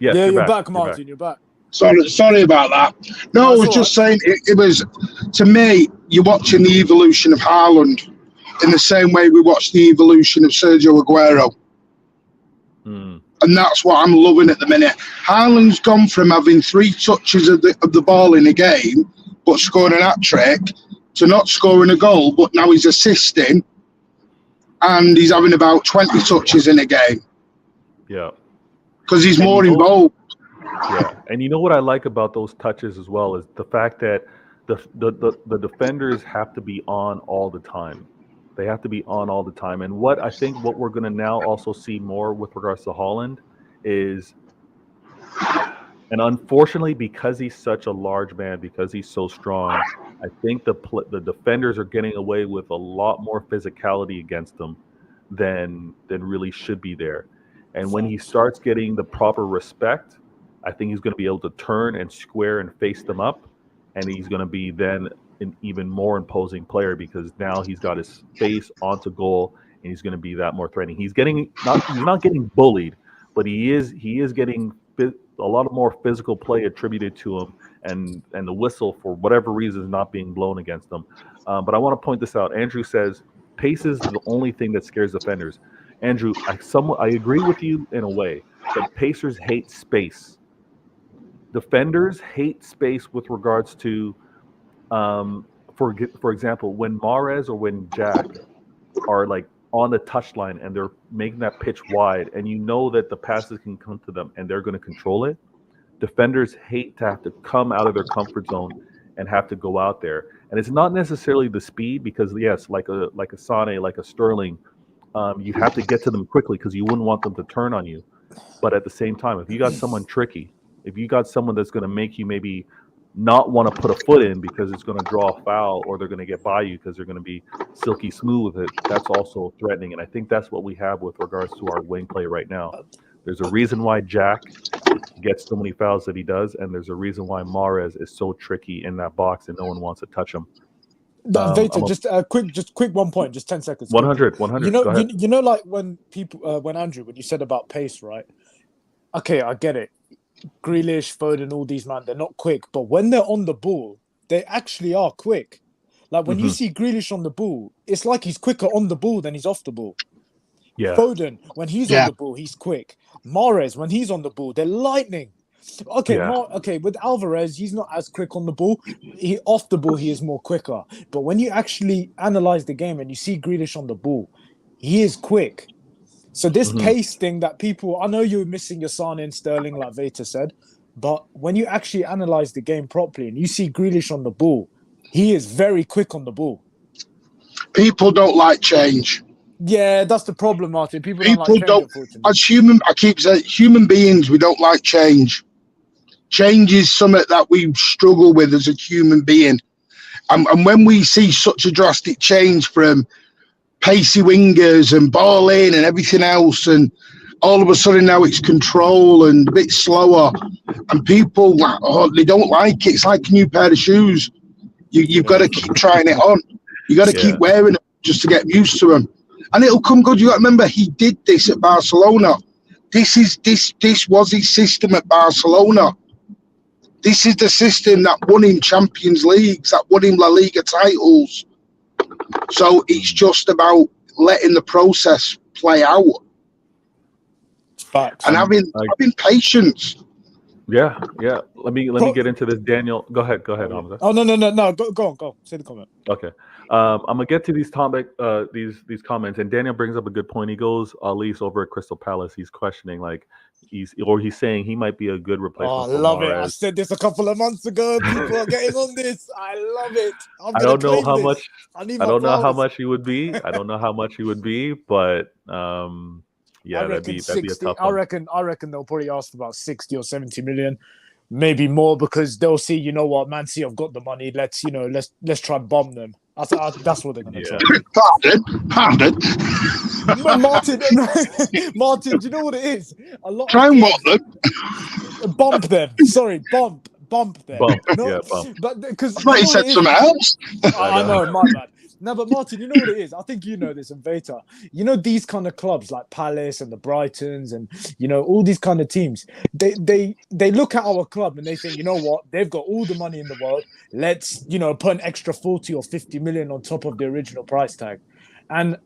Yes, yeah, you're back, Martin. You're back. Sorry about that. No, I was just saying it was, to me, you're watching the evolution of Haaland in the same way we watched the evolution of Sergio Aguero. And that's what I'm loving at the minute. Haaland's gone from having 3 touches of the ball in a game, but scoring an hat-trick, to not scoring a goal, but now he's assisting, and he's having about 20 touches in a game. Yeah. Because he's more involved. Yeah, and you know what I like about those touches as well is the fact that the defenders have to be on all the time. They have to be on all the time. And what we're going to now also see more with regards to Haaland is, and unfortunately, because he's such a large man, because he's so strong, I think the defenders are getting away with a lot more physicality against them than really should be there. And when he starts getting the proper respect, I think he's going to be able to turn and square and face them up, and he's going to be then an even more imposing player because now he's got his face onto goal, and he's going to be that more threatening. He's not getting bullied, but he is getting a lot of more physical play attributed to him, and the whistle for whatever reason is not being blown against him. But I want to point this out. Andrew says pace is the only thing that scares defenders. Andrew, I agree with you in a way, but Pacers hate space. Defenders hate space with regards to, for example, when Mahrez or when Jack are like on the touchline and they're making that pitch wide, and you know that the passes can come to them and they're going to control it. Defenders hate to have to come out of their comfort zone and have to go out there, and it's not necessarily the speed because yes, like a Sane, like a Sterling. You have to get to them quickly because you wouldn't want them to turn on you. But at the same time, if you got someone tricky, if you got someone that's going to make you maybe not want to put a foot in because it's going to draw a foul or they're going to get by you because they're going to be silky smooth with it, that's also threatening. And I think that's what we have with regards to our wing play right now. There's a reason why Jack gets so many fouls that he does, and there's a reason why Mahrez is so tricky in that box and no one wants to touch him. Veta, just quick 1 point, just 10 seconds. 100. You know, Go ahead. you know, like when people, when Andrew, when you said about pace, right? Okay, I get it. Grealish, Foden, all these man, they're not quick, but when they're on the ball, they actually are quick. Like when you see Grealish on the ball, it's like he's quicker on the ball than he's off the ball. Yeah. Foden, when he's on the ball, he's quick. Mahrez, when he's on the ball, they're lightning. Okay, Yeah. with Alvarez, he's not as quick on the ball. Off the ball, he is more quicker. But when you actually analyze the game and you see Grealish on the ball, he is quick. So this pace thing that people, I know you're missing your Sane and Sterling, like Veta said, but when you actually analyze the game properly and you see Grealish on the ball, he is very quick on the ball. People don't like change. Yeah, that's the problem, Martin. People don't like change, unfortunately. As I keep saying, human beings, we don't like change. Change is something that we struggle with as a human being. And when we see such a drastic change from pacey wingers and ball in and everything else, and all of a sudden now it's control and a bit slower, and people, they don't like it. It's like a new pair of shoes. You've got to keep trying it on. You got to keep wearing them just to get used to them. And it'll come good. You got to remember, he did this at Barcelona. This was his system at Barcelona. This is the system that won him Champions Leagues, that won him La Liga titles. So it's just about letting the process play out. Facts. And having patience. Yeah. Let me get into this, Daniel. Go ahead, Hamza. Oh no. Go on. Say the comment. Okay. I'm gonna get to these these comments, and Daniel brings up a good point. He goes, at least over at Crystal Palace, he's questioning, like he's saying he might be a good replacement. Oh, I love it. I said this a couple of months ago. People are getting on this. I love it. I don't know how much. I don't know how much he would be. I don't know how much he would be, but yeah, that'd be a tough one. I reckon they'll probably ask for about 60 or 70 million, maybe more, because they'll see, you know what, Man City have got the money. Let's try and bomb them. That's what they're going to try. Pardon. Martin, do you know what it is? A lot. Try and what them? Bump them. Sorry, bump them. Bump. No, Yeah, bump. But because I thought you said something else. I know, my bad. No, but Martin, you know what it is? I think you know this, and Veta. You know these kind of clubs like Palace and the Brightons and, you know, all these kind of teams, they look at our club and they think, you know what, they've got all the money in the world. Let's, you know, put an extra 40 or 50 million on top of the original price tag. And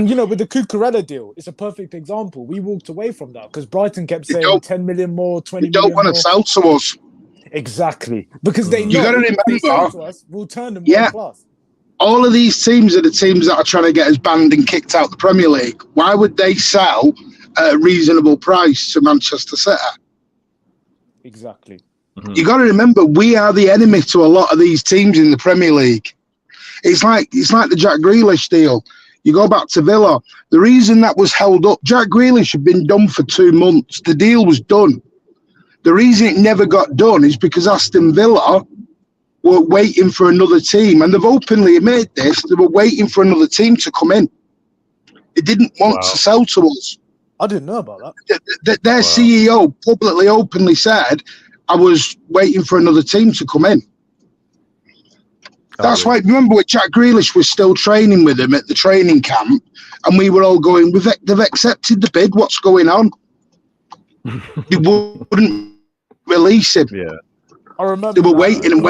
you know, with the Cucurella deal, it's a perfect example. We walked away from that because Brighton kept saying 10 million more, 20 million more. They don't want to sell to us. Exactly. Because they know you got to remember, if they sell to us, we'll turn them one plus. All of these teams are the teams that are trying to get us banned and kicked out the Premier League. Why would they sell at a reasonable price to Manchester City? Exactly. You got to remember, we are the enemy to a lot of these teams in the Premier League. It's like the Jack Grealish deal. You go back to Villa. The reason that was held up, Jack Grealish had been done for 2 months. The deal was done. The reason it never got done is because Aston Villa were waiting for another team, and they've openly admitted this. They were waiting for another team to come in. They didn't want to sell to us. I didn't know about that. Their CEO publicly, openly said, I was waiting for another team to come in. That's why, remember, when Jack Grealish was still training with him at the training camp, and we were all going, they've accepted the bid, what's going on? They wouldn't release him. Yeah. I remember they were waiting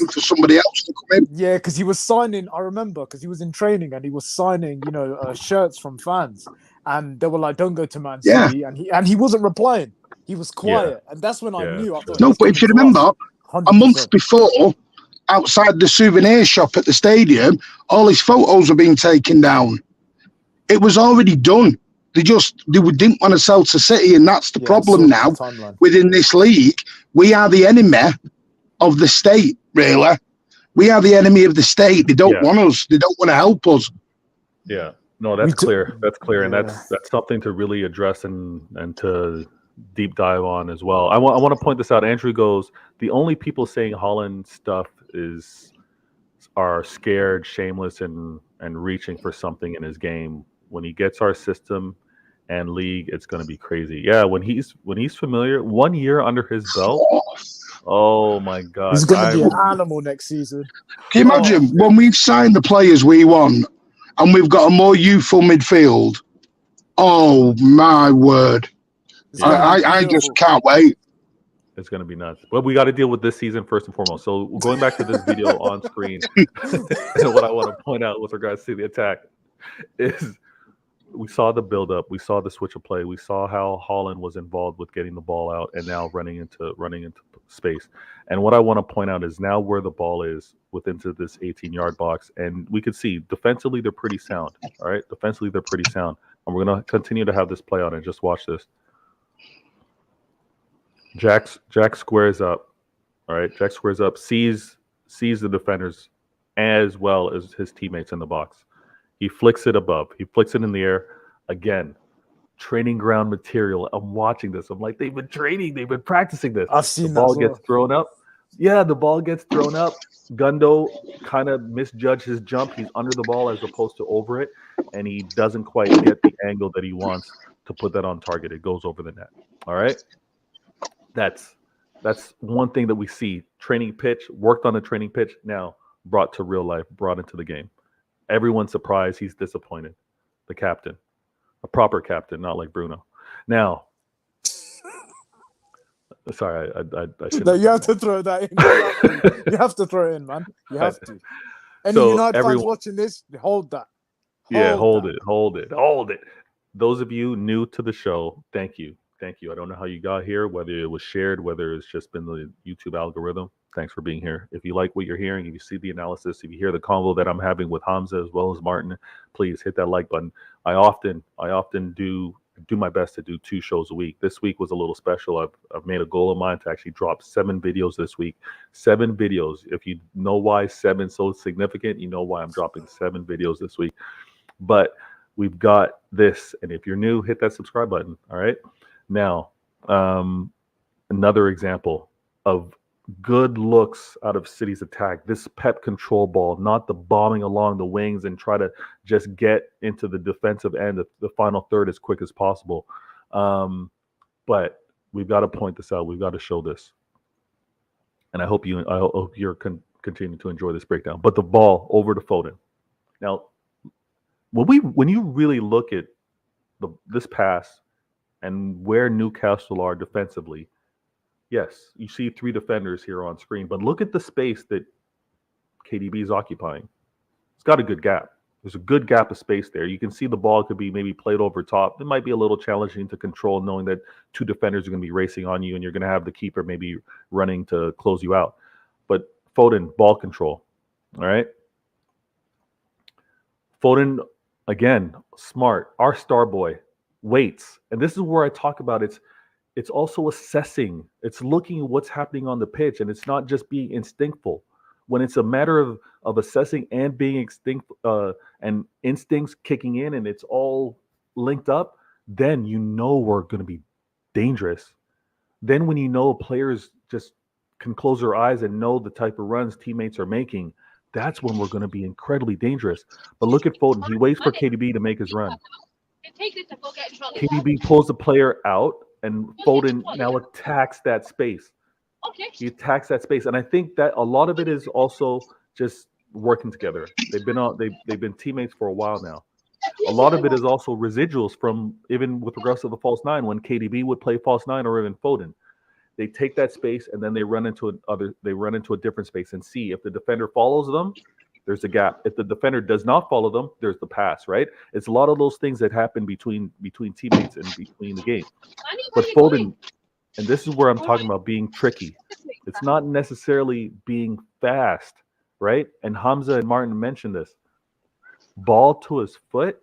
for somebody else to come in. Yeah, because he was signing. I remember because he was in training and he was signing, you know, shirts from fans, and they were like, "Don't go to Man City," and he wasn't replying. He was quiet, and that's when I knew. I thought, no, but if you remember, 100%. A month before, outside the souvenir shop at the stadium, all his photos were being taken down. It was already done. They didn't want to sell to City, and that's the problem now. Within this league, we are the enemy of the state, really. We are the enemy of the state. They don't want us. They don't want to help us. Yeah. No, that's clear. That's clear. And that's something to really address and to deep dive on as well. I want to point this out. Andrew goes, the only people saying Holland stuff are scared, shameless, and reaching for something in his game. When he gets our system and league, it's going to be crazy. Yeah, when he's familiar, 1 year under his belt. Oh my God! He's gonna be an animal next season. Can you imagine when we've signed the players we want and we've got a more youthful midfield? Oh my word! I just can't wait. It's going to be nuts. But we got to deal with this season first and foremost. So going back to this video on screen, and what I want to point out with regards to the attack is we saw the build-up, we saw the switch of play, we saw how Holland was involved with getting the ball out and now running into space. And what I want to point out is now where the ball is into this 18-yard box, and we could see defensively they're pretty sound. All right, defensively they're pretty sound, and we're gonna continue to have this play out. And just watch this. Jack squares up. All right, Jack squares up, sees the defenders as well as his teammates in the box. He flicks it above. He flicks it in the air. Again, training ground material. I'm watching this. I'm like, they've been training. They've been practicing this. I've seen the ball that. Gets thrown up. Yeah, the ball gets thrown up. Gundo kind of misjudged his jump. He's under the ball as opposed to over it, and he doesn't quite get the angle that he wants to put that on target. It goes over the net. All right? That's one thing that we see. Training pitch, worked on the training pitch, now brought to real life, brought into the game. Everyone's surprised. He's disappointed. The captain. A proper captain, not like Bruno. Now, sorry, I shouldn't. You have to throw that in. You have to throw it in, man. You have to. Any United fans watching this, hold that. Hold it. Those of you new to the show, thank you. I don't know how you got here, whether it was shared, whether it's just been the YouTube algorithm. Thanks for being here. If you like what you're hearing, if you see the analysis, if you hear the convo that I'm having with Hamza as well as Martin, please hit that like button. I often do my best to do 2 shows a week. This week was a little special. I've made a goal of mine to actually drop 7 videos this week. 7 videos. If you know why 7 is so significant, you know why I'm dropping 7 videos this week. But we've got this, and if you're new, hit that subscribe button. All right. Now, another example of good looks out of City's attack. This Pep control ball, not the bombing along the wings and try to just get into the defensive end, the final third as quick as possible. But we've got to point this out. We've got to show this. And I hope you're continuing to enjoy this breakdown. But the ball over to Foden. Now, when you really look at this pass and where Newcastle are defensively, yes, you see 3 defenders here on screen, but look at the space that KDB is occupying. It's got a good gap. There's a good gap of space there. You can see the ball could be maybe played over top. It might be a little challenging to control, knowing that 2 defenders are going to be racing on you and you're going to have the keeper maybe running to close you out. But Foden, ball control. All right. Foden, again, smart. Our star boy waits. And this is where I talk about it's also assessing. It's looking at what's happening on the pitch, and it's not just being instinctful. When it's a matter of assessing and being and instincts kicking in, and it's all linked up, then you know we're going to be dangerous. Then when you know players just can close their eyes and know the type of runs teammates are making, that's when we're going to be incredibly dangerous. But look at Foden. He waits for KDB to make his run. KDB pulls the player out, and Foden now attacks that space. He attacks that space, and I think that a lot of it is also just working together. They've been teammates for a while now. A lot of it is also residuals from even with regards to the false 9 when KDB would play false 9 or even Foden. They take that space and then they run into a different space and see if the defender follows them. There's a gap. If the defender does not follow them, there's the pass, right? It's a lot of those things that happen between teammates and between the game. But Foden, and this is where I'm talking about being tricky. It's not necessarily being fast, right? And Hamza and Martin mentioned this. Ball to his foot,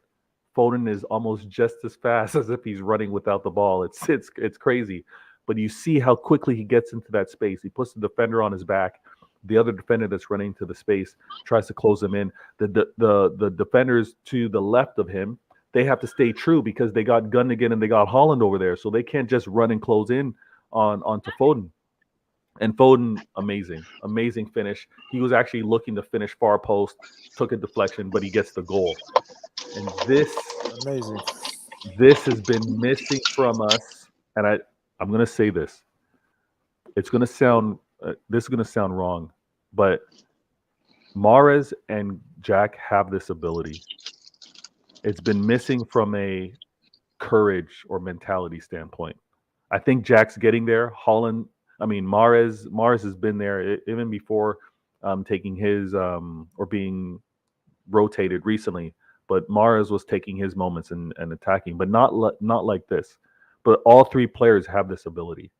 Foden is almost just as fast as if he's running without the ball. It's crazy. But you see how quickly he gets into that space. He puts the defender on his back. The other defender that's running to the space tries to close him in. The defenders to the left of him, they have to stay true because they got Gundogan and they got Holland over there, so they can't just run and close in onto Foden. And Foden, amazing finish. He was actually looking to finish far post, took a deflection, but he gets the goal. And this, amazing. This has been missing from us, and I'm going to say this. It's going to sound this is going to sound wrong, but Mahrez and Jack have this ability. It's been missing from a courage or mentality standpoint. I think Jack's getting there. Mahrez has been there even before taking his or being rotated recently. But Mahrez was taking his moments and attacking, but not like this. But all three players have this ability.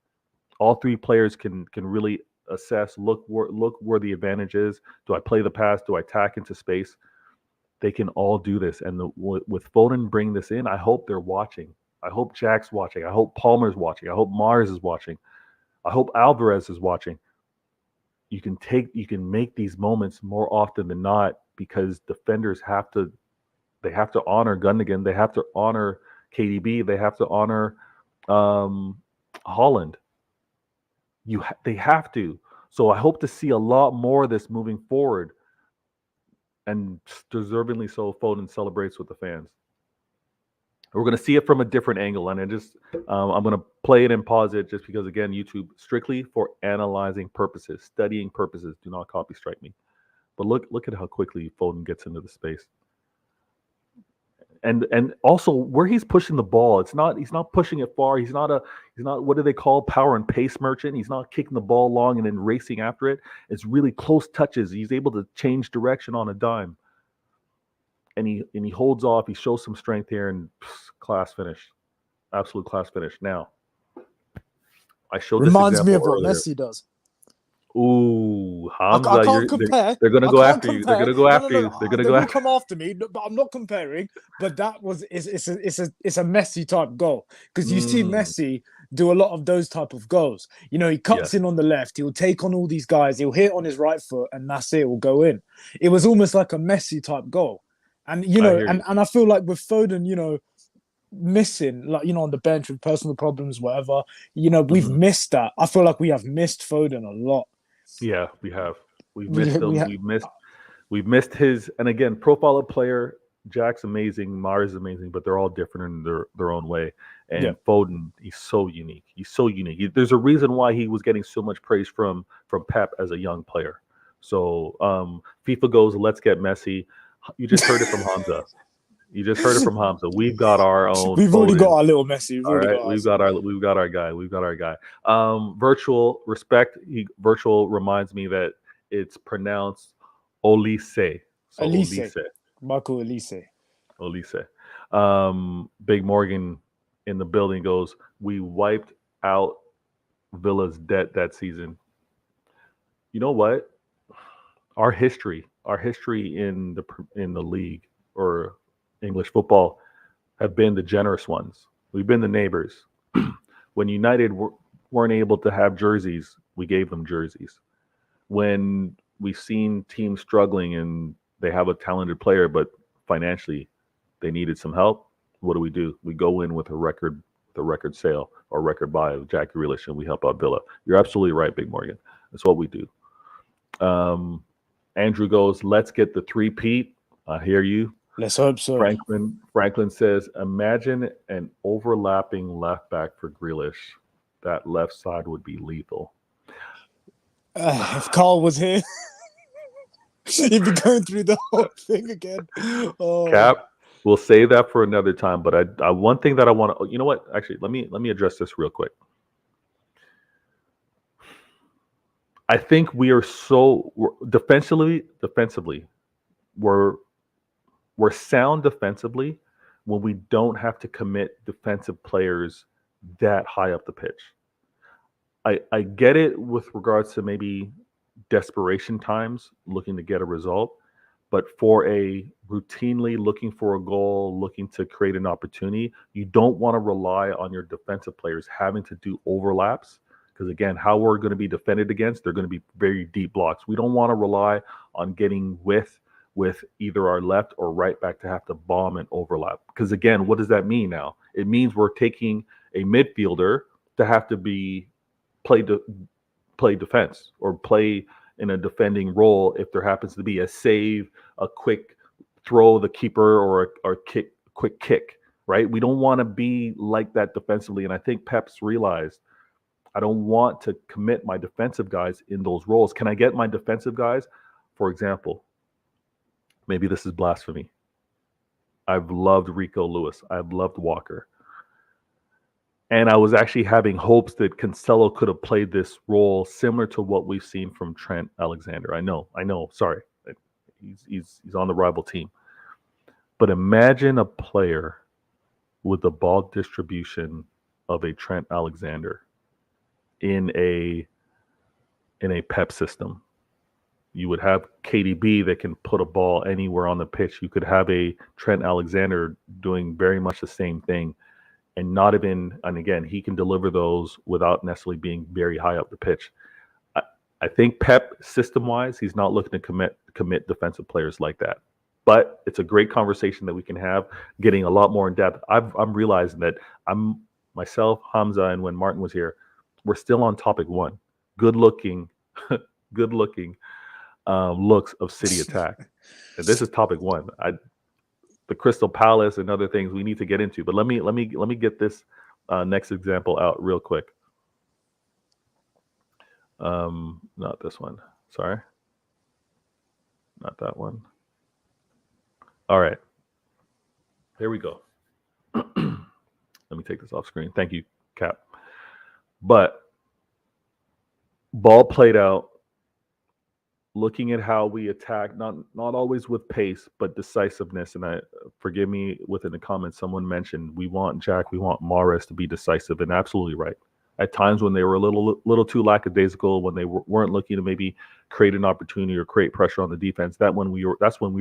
All three players can really assess, look where the advantage is. Do I play the pass? Do I attack into space? They can all do this. And with Foden bringing this in, I hope they're watching. I hope Jack's watching. I hope Palmer's watching. I hope Mars is watching. I hope Alvarez is watching. You can make these moments more often than not because defenders have to honor Gundogan. They have to honor KDB. They have to honor Holland. They have to. So I hope to see a lot more of this moving forward. And deservingly so, Foden celebrates with the fans. We're going to see it from a different angle, and I'm going to play it and pause it just because, again, YouTube, strictly for analyzing purposes, studying purposes. Do not copy strike me. But look at how quickly Foden gets into the space, and also where he's pushing the ball. He's not pushing it far. He's not what do they call power and pace merchant. He's not kicking the ball long and then racing after it. It's really close touches. He's able to change direction on a dime. And he holds off. He shows some strength here, and class finish, absolute class finish. Now, I showed this Reminds me of example what earlier. Messi does. Ooh, Hamza, I can't compare. They're going to go after you. They're going to go after you. They're going to go after. Come after me, but I'm not comparing. But it's a Messi type goal because you see Messi do a lot of those type of goals. You know, he cuts in on the left. He'll take on all these guys. He'll hit on his right foot, and that's it. Will go in. It was almost like a Messi type goal. And, you know, and I feel like with Foden, you know, missing, like, you know, on the bench with personal problems, whatever, you know, we've missed that. I feel like we have missed Foden a lot. Yeah, we have. We've missed him. We've missed his, and again, profile of player, Jack's amazing, Mars is amazing, but they're all different in their own way. And Foden, he's so unique. He's so unique. There's a reason why he was getting so much praise from Pep as a young player. So FIFA goes, let's get Messi. You just heard it from Hamza. We've got our own. We've already got our little Messi. We've got our guy. Virtual respect. Virtual reminds me that it's pronounced Olise. So Olise. Michael Olise. Big Morgan in the building goes, we wiped out Villa's debt that season. You know what? Our history in the league or English football have been the generous ones. We've been the neighbors. When United weren't able to have jerseys, we gave them jerseys. When we've seen teams struggling and they have a talented player, but financially they needed some help, what do? We go in with a record sale or record buy of Jack Grealish, and we help out Villa. You're absolutely right, Big Morgan. That's what we do. Andrew goes, let's get the 3-peat. I hear you. Let's hope so. Franklin says, imagine an overlapping left back for Grealish. That left side would be lethal. If Carl was here, he'd be going through the whole thing again. Oh. Cap, we'll save that for another time. But I one thing that I want to, you know what? Actually, let me address this real quick. I think we're defensively, we're sound defensively when we don't have to commit defensive players that high up the pitch. I get it with regards to maybe desperation times, looking to get a result, but for a routinely looking for a goal, looking to create an opportunity, you don't want to rely on your defensive players having to do overlaps. Because again, how we're going to be defended against, they're going to be very deep blocks. We don't want to rely on getting with either our left or right back to have to bomb and overlap. Because again, what does that mean now? It means we're taking a midfielder to have to play defense or play in a defending role if there happens to be a save, a quick throw the keeper, or a quick kick. right? We don't want to be like that defensively. And I think Pep's realized I don't want to commit my defensive guys in those roles. Can I get my defensive guys? For example, maybe this is blasphemy. I've loved Rico Lewis. I've loved Walker. And I was actually having hopes that Cancelo could have played this role similar to what we've seen from Trent Alexander. I know. Sorry. He's on the rival team. But imagine a player with the ball distribution of a Trent Alexander in a Pep system. You would have KDB that can put a ball anywhere on the pitch. You could have a Trent Alexander doing very much the same thing, and not even, and again, he can deliver those without necessarily being very high up the pitch. I think Pep, system-wise, he's not looking to commit defensive players like that. But it's a great conversation that we can have, getting a lot more in depth. I'm realizing that myself, Hamza, and when Martin was here, we're still on topic one. Good looking looks of City attack. And this is topic one. The Crystal Palace and other things we need to get into. But let me get this next example out real quick. Not this one. Sorry. Not that one. All right. Here we go. Let me take this off screen. Thank you, Cap. But ball played out, looking at how we attack, not always with pace, but decisiveness. And forgive me, within the comments, someone mentioned we want Mahrez to be decisive, and absolutely right. At times when they were a little too lackadaisical, when they weren't looking to maybe create an opportunity or create pressure on the defense, that's when we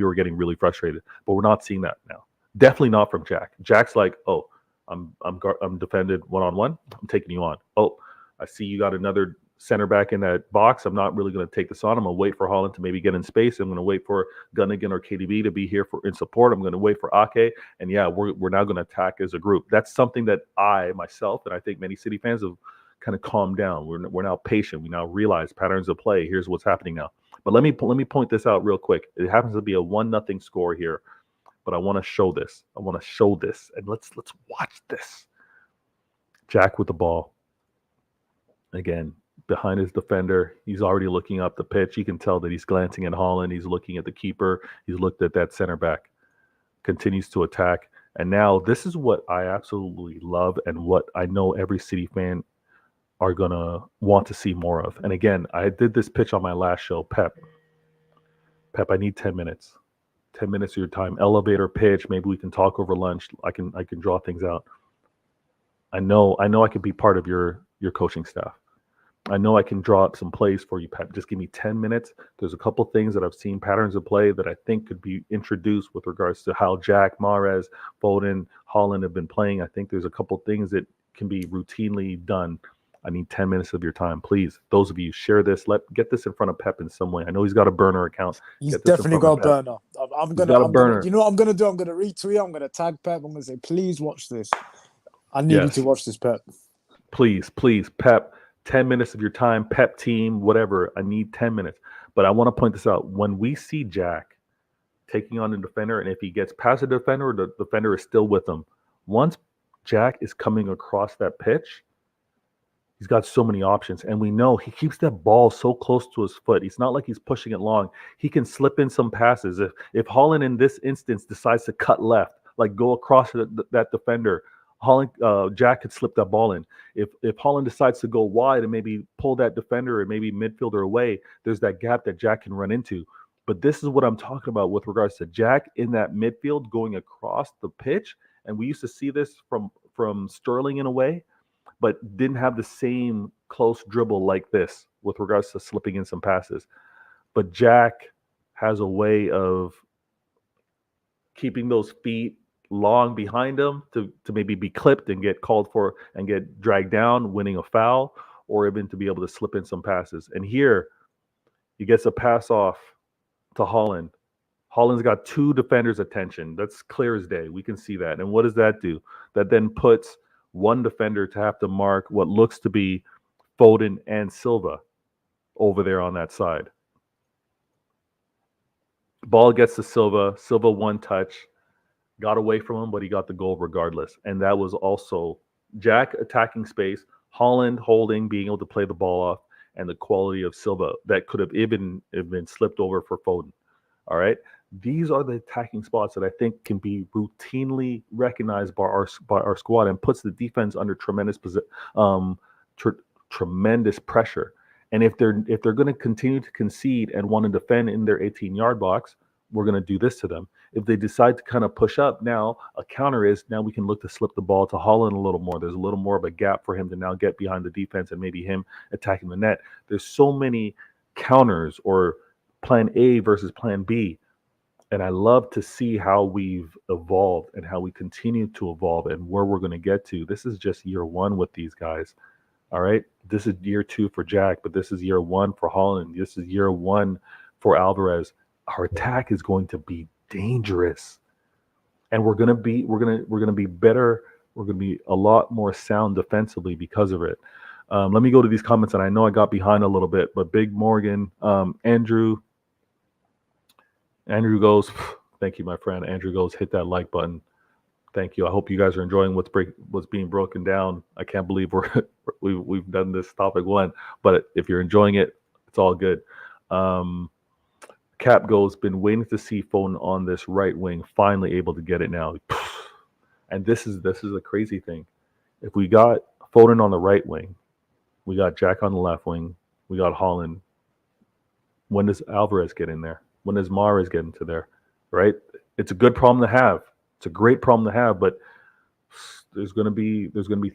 were getting really frustrated. But we're not seeing that now. Definitely not from Jack. Jack's like, oh, I'm defended one-on-one. I'm taking you on. Oh, I see you got another center back in that box. I'm not really going to take this on. I'm going to wait for Haaland to maybe get in space. I'm going to wait for Gundogan or KDB to be here in support. I'm going to wait for Ake. And yeah, we're now going to attack as a group. That's something that I, myself, and I think many City fans have kind of calmed down. We're now patient. We now realize patterns of play. Here's what's happening now. But let me point this out real quick. It happens to be a 1-0 score here, but I want to show this. And let's watch this. Jack with the ball. Again, behind his defender, he's already looking up the pitch. You can tell that he's glancing at Haaland. He's looking at the keeper. He's looked at that center back. Continues to attack. And now this is what I absolutely love and what I know every City fan are going to want to see more of. And again, I did this pitch on my last show. Pep, I need 10 minutes. 10 minutes of your time. Elevator pitch. Maybe we can talk over lunch. I can draw things out. I know I can be part of your coaching staff. I know I can draw up some plays for you, Pep. Just give me 10 minutes. There's a couple things that I've seen, patterns of play that I think could be introduced with regards to how Jack, Mahrez, Foden, Haaland have been playing. I think there's a couple things that can be routinely done. I need 10 minutes of your time, please. Those of you, share this. Get this in front of Pep in some way. I know he's got a burner account. He's definitely got a burner. I'm gonna, you know what I'm gonna do? I'm gonna retweet. I'm gonna tag Pep. I'm gonna say, please watch this. I need you to watch this, Pep. Please, Pep. 10 minutes of your time, Pep team, whatever. I need 10 minutes. But I want to point this out. When we see Jack taking on the defender, and if he gets past the defender, the defender is still with him. Once Jack is coming across that pitch, he's got so many options. And we know he keeps that ball so close to his foot. It's not like he's pushing it long. He can slip in some passes. If Haaland in this instance decides to cut left, like go across that defender, Jack could slip that ball in. If Haaland decides to go wide and maybe pull that defender and maybe midfielder away, there's that gap that Jack can run into. But this is what I'm talking about with regards to Jack in that midfield going across the pitch. And we used to see this from Sterling in a way, but didn't have the same close dribble like this with regards to slipping in some passes. But Jack has a way of keeping those feet long behind him to maybe be clipped and get called for and get dragged down, winning a foul, or even to be able to slip in some passes. And here, he gets a pass off to Haaland. Haaland's got two defenders' attention. That's clear as day. We can see that. And what does that do? That then puts one defender to have to mark what looks to be Foden and Silva over there on that side. Ball gets to Silva. Silva one touch. got away from him, but he got the goal regardless. And that was also Jack attacking space, Holland holding, being able to play the ball off, and the quality of Silva that could have even been slipped over for Foden. All right. These are the attacking spots that I think can be routinely recognized by our squad and puts the defense under um, tr- tremendous pressure. And if they're going to continue to concede and want to defend in their 18-yard box, we're going to do this to them. If they decide to kind of push up, now a counter is now we can look to slip the ball to Holland a little more. There's a little more of a gap for him to now get behind the defense and maybe him attacking the net. There's so many counters or plan A versus plan B. And I love to see how we've evolved and how we continue to evolve and where we're going to get to. This is just year one with these guys. All right. This is year two for Jack, but this is year one for Holland. This is year one for Alvarez. Our attack is going to be dangerous. And we're gonna be better. We're gonna be a lot more sound defensively because of it. Let me go to these comments, and I know I got behind a little bit, but Big Morgan, Andrew goes, thank you, my friend. Andrew goes, hit that like button. Thank you. I hope you guys are enjoying what's being broken down. I can't believe we've done this topic one, but if you're enjoying it, it's all good. Cap goes, been waiting to see Foden on this right wing, finally able to get it now. And this is a crazy thing. If we got Foden on the right wing, we got Jack on the left wing, we got Holland. When does Alvarez get in there? When does Mahrez get into there? Right? It's a good problem to have. It's a great problem to have, but there's going to be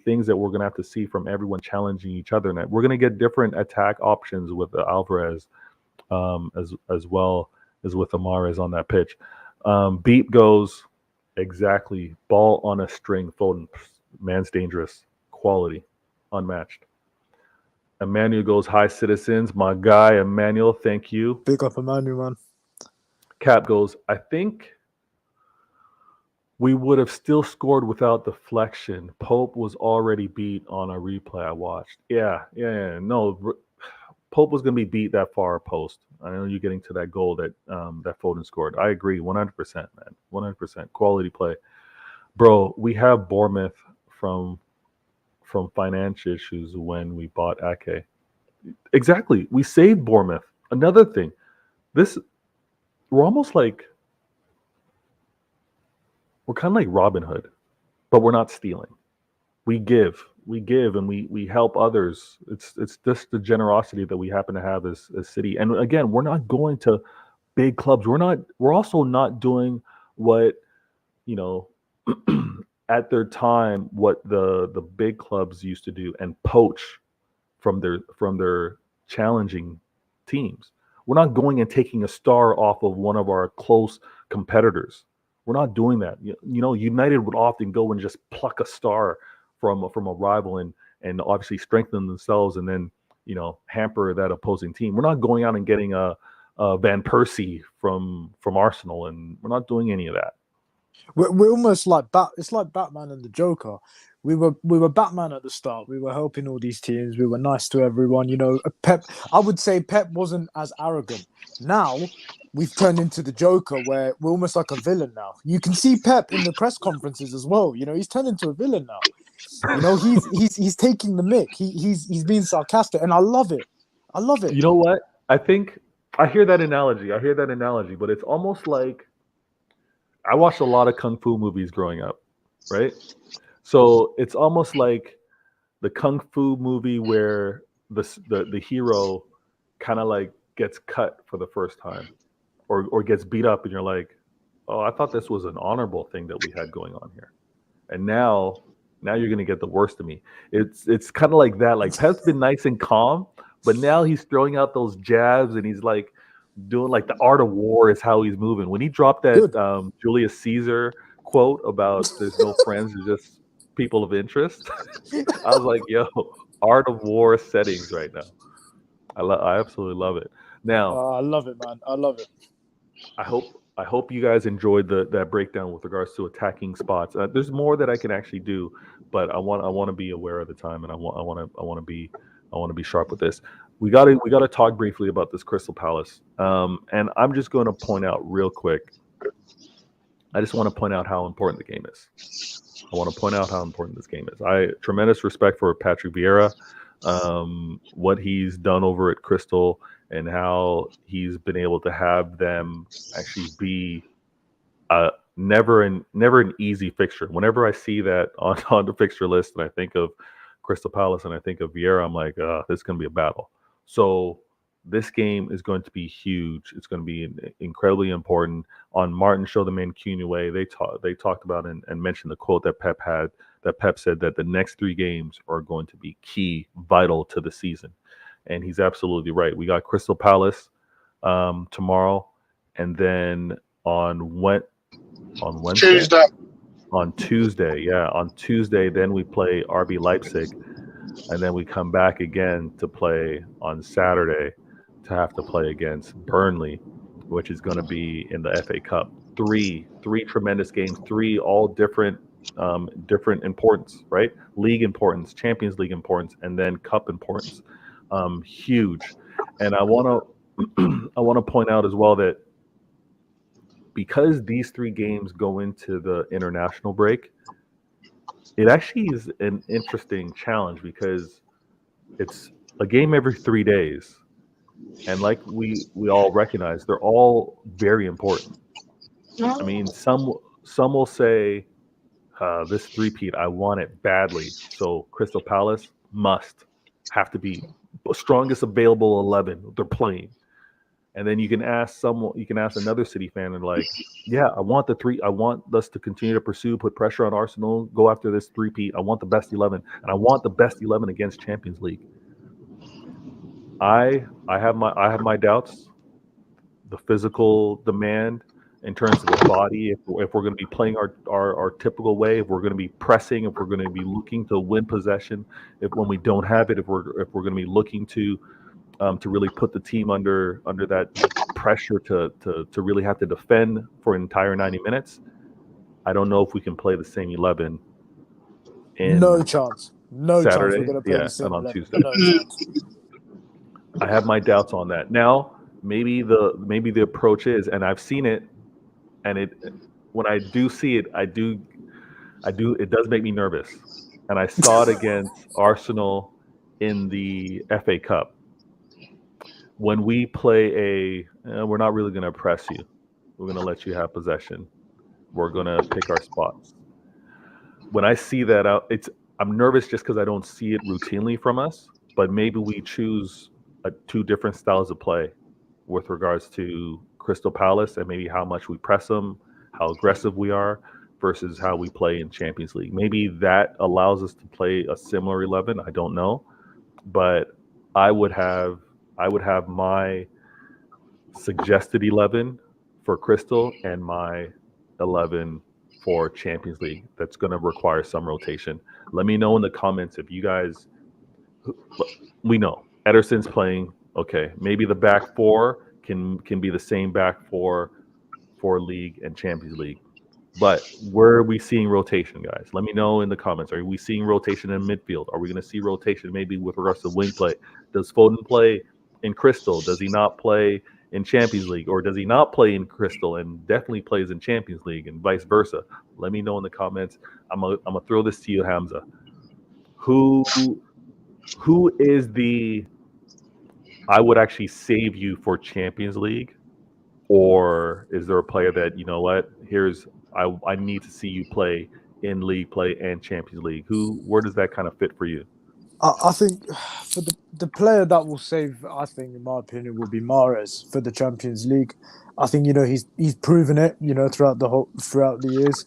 things that we're going to have to see from everyone challenging each other. And we're going to get different attack options with Alvarez, as well as with Mahrez on that pitch. Beat goes, exactly, ball on a string. Foden, man's dangerous, quality, unmatched. Emmanuel goes, hi citizens, my guy Emmanuel, thank you. Big up Emmanuel, man. Cap goes, I think we would have still scored without deflection. Pope was already beat on a replay I watched. Yeah. No, Pope was going to be beat that far post. I know you're getting to that goal that that Foden scored. I agree, 100%, man, 100%. Quality play, bro. We have Bournemouth from financial issues when we bought Ake. Exactly, we saved Bournemouth. Another thing, we're almost like we're kind of like Robin Hood, but we're not stealing. We give, and we help others. It's just the generosity that we happen to have as City. And again, we're not going to big clubs. We're also not doing what, you know, at their time, what the big clubs used to do and poach from their challenging teams. We're not going and taking a star off of one of our close competitors. We're not doing that. United would often go and just pluck a star from a rival and obviously strengthen themselves and then hamper that opposing team. We're not going out and getting a Van Persie from Arsenal, and we're not doing any of that. We're almost like It's like Batman and the Joker. We were Batman at the start. We were helping all these teams. We were nice to everyone. Pep. I would say Pep wasn't as arrogant. Now we've turned into the Joker, where we're almost like a villain now. You can see Pep in the press conferences as well. He's turned into a villain now. He's taking the mick. He's being sarcastic, and I love it. I love it. You know what? I think I hear that analogy. But it's almost like I watched a lot of kung fu movies growing up, right? So it's almost like the kung fu movie where the hero kind of like gets cut for the first time, or gets beat up, and you're like, oh, I thought this was an honorable thing that we had going on here, and now you're gonna get the worst of me. It's kind of like that. Like Pep's been nice and calm, but now he's throwing out those jabs, and he's like doing like the art of war is how he's moving. When he dropped that Julius Caesar quote about there's no friends, there's just people of interest, I was like, yo, art of war settings right now. I absolutely love it. Now, I love it, man. I love it. I hope you guys enjoyed that breakdown with regards to attacking spots. There's more that I can actually do, but I want to be aware of the time, and I want to be sharp with this. We got to talk briefly about this Crystal Palace, and I'm just going to point out real quick. I just want to point out how important the game is. I want to point out how important this game is. I tremendous respect for Patrick Vieira, what he's done over at Crystal, and how he's been able to have them actually be never an easy fixture. Whenever I see that on the fixture list, and I think of Crystal Palace and I think of Vieira, I'm like, this is going to be a battle. So this game is going to be huge. It's going to be incredibly important. On Martin's show, the Mancunian Way, they talked about and mentioned the quote that Pep had. That Pep said that the next 3 games are going to be key, vital to the season, and he's absolutely right. We got Crystal Palace tomorrow, and then on Wednesday. Tuesday. On Tuesday, then we play RB Leipzig, and then we come back again to play on Saturday to have to play against Burnley, which is going to be in the FA Cup. Three tremendous games, 3 all different importance, right? League importance, Champions League importance, and then Cup importance. Huge. And I want to point out as well that because these 3 games go into the international break, it actually is an interesting challenge because it's a game every 3 days. And like we all recognize, they're all very important. I mean, some will say this three-peat, I want it badly. So Crystal Palace have to be strongest available 11 they're playing. And then you can ask another City fan and like, yeah, I want us to continue to pursue, put pressure on Arsenal, go after this three-peat. I want the best 11, and I want the best 11 against Champions League. I have my doubts. The physical demand in terms of the body, if we're going to be playing our typical way, if we're going to be pressing, if we're going to be looking to win possession, when we don't have it, if we're going to be looking to really put the team under that pressure to really have to defend for an entire 90 minutes, I don't know if we can play the same 11. No chance. No Saturday, chance we're going to play the same and on 11. Tuesday. No chance. I have my doubts on that. Now, maybe the approach is, and I've seen it, and when I do see it, it does make me nervous. And I saw it against Arsenal in the FA Cup. When we play we're not really going to press you. We're going to let you have possession. We're going to pick our spots. When I see that out, I'm nervous just because I don't see it routinely from us. But maybe we choose 2 different styles of play with regards to Crystal Palace and maybe how much we press them, how aggressive we are versus how we play in Champions League. Maybe that allows us to play a similar 11. I don't know, but I would have my suggested 11 for Crystal and my 11 for Champions League. That's going to require some rotation. Let me know in the comments if you guys. We know Ederson's playing. Okay, maybe the back 4 can be the same back 4 for League and Champions League. But where are we seeing rotation, guys? Let me know in the comments. Are we seeing rotation in midfield? Are we going to see rotation maybe with regards to wing play? Does Foden play in Crystal? Does he not play in Champions League? Or does he not play in Crystal and definitely plays in Champions League and vice versa? Let me know in the comments. I'm gonna throw this to you, Hamza. Who is the I would actually save you for Champions League? Or is there a player that, you know what, I need to see you play in league play and Champions League? Where does that kind of fit for you? I think for the player that will save, I think, in my opinion, will be Mahrez for the Champions League. I think, he's proven it, throughout the years.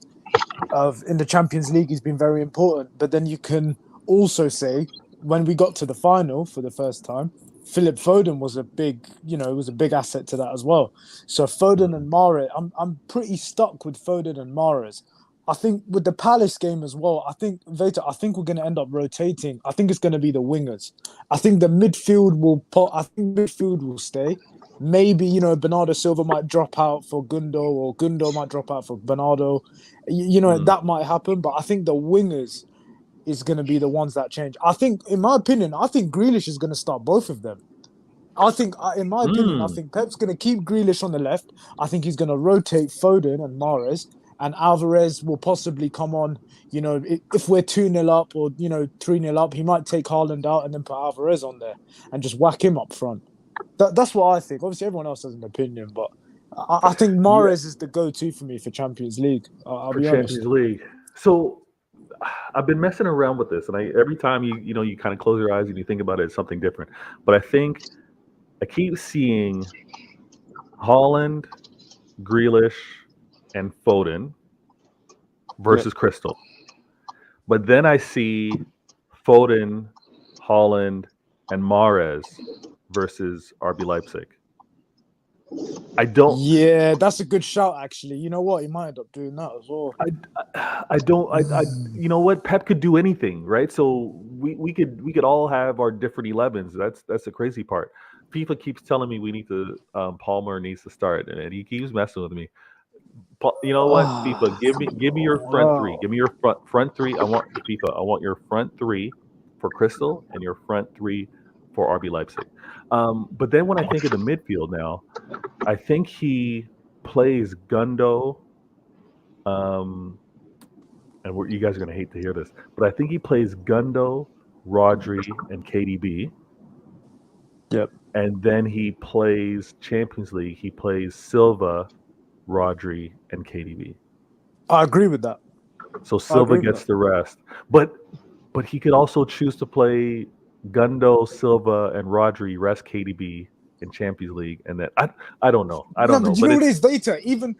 In the Champions League, he's been very important. But then you can also say, when we got to the final for the first time, Philip Foden was a big asset to that as well. So Foden and Mahrez, I'm pretty stuck with Foden and Mahrez. I think with the Palace game as well, I think we're going to end up rotating. I think it's going to be the wingers. I think the midfield will stay. Maybe, Bernardo Silva might drop out for Gundo, or Gundo might drop out for Bernardo. That might happen. But I think the wingers is going to be the ones that change. I think, in my opinion, Grealish is going to start both of them. I think Pep's going to keep Grealish on the left. I think he's going to rotate Foden and Mahrez. and Alvarez will possibly come on. You know, if we're 2-0 up or 3-0 up, he might take Haaland out and then put Alvarez on there and just whack him up front. That's what I think. Obviously, everyone else has an opinion, but I think Mahrez is the go-to for me for Champions League. I'll for be honest. Champions League. So I've been messing around with this, and every time you kind of close your eyes and you think about it, it's something different. But I think I keep seeing Haaland, Grealish, and Foden versus Crystal. But then I see Foden, Haaland, and Mahrez versus RB Leipzig. I don't. Yeah, that's a good shout. Actually, you know what? He might end up doing that as well. I don't. You know what? Pep could do anything, right? So we could all have our different 11s. That's the crazy part. FIFA keeps telling me we need to Palmer needs to start, and he keeps messing with me. You know what, FIFA? Give me your front three. Give me your front three. I want your front three for Crystal and your front three for RB Leipzig. But then when I think of the midfield now, I think he plays Gundo. And you guys are gonna hate to hear this, but I think he plays Gundo, Rodri, and KDB. Yep. And then he plays Champions League. He plays Silva, Rodri, and KDB. I agree with that. So Silva gets the rest. But he could also choose to play Gundo, Silva, and Rodri, rest KDB in Champions League. And then I don't know. I don't know. But you know what it is, Vita? Even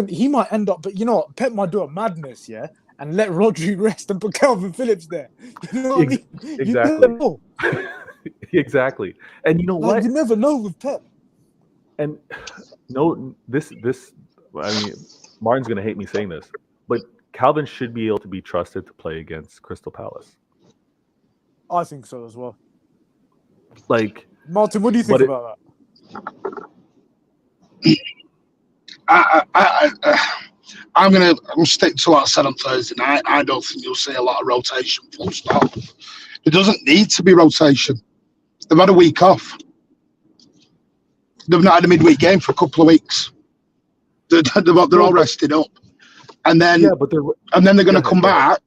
he might end up, but you know what? Pep might do a madness, yeah? And let Rodri rest and put Calvin Phillips there. You know what I mean? Exactly. You never know. Exactly. And you know what? You never know with Pep. And this I mean, Martin's gonna hate me saying this, but Calvin should be able to be trusted to play against Crystal Palace. I think so as well. Like, Martin, what do you think about that? I'm gonna stick to what I said on Thursday night. I don't think you'll see a lot of rotation. Full stop. There doesn't need to be rotation. They've had a week off. They've not had a midweek game for a couple of weeks. They're all rested up, and then they're going to come back,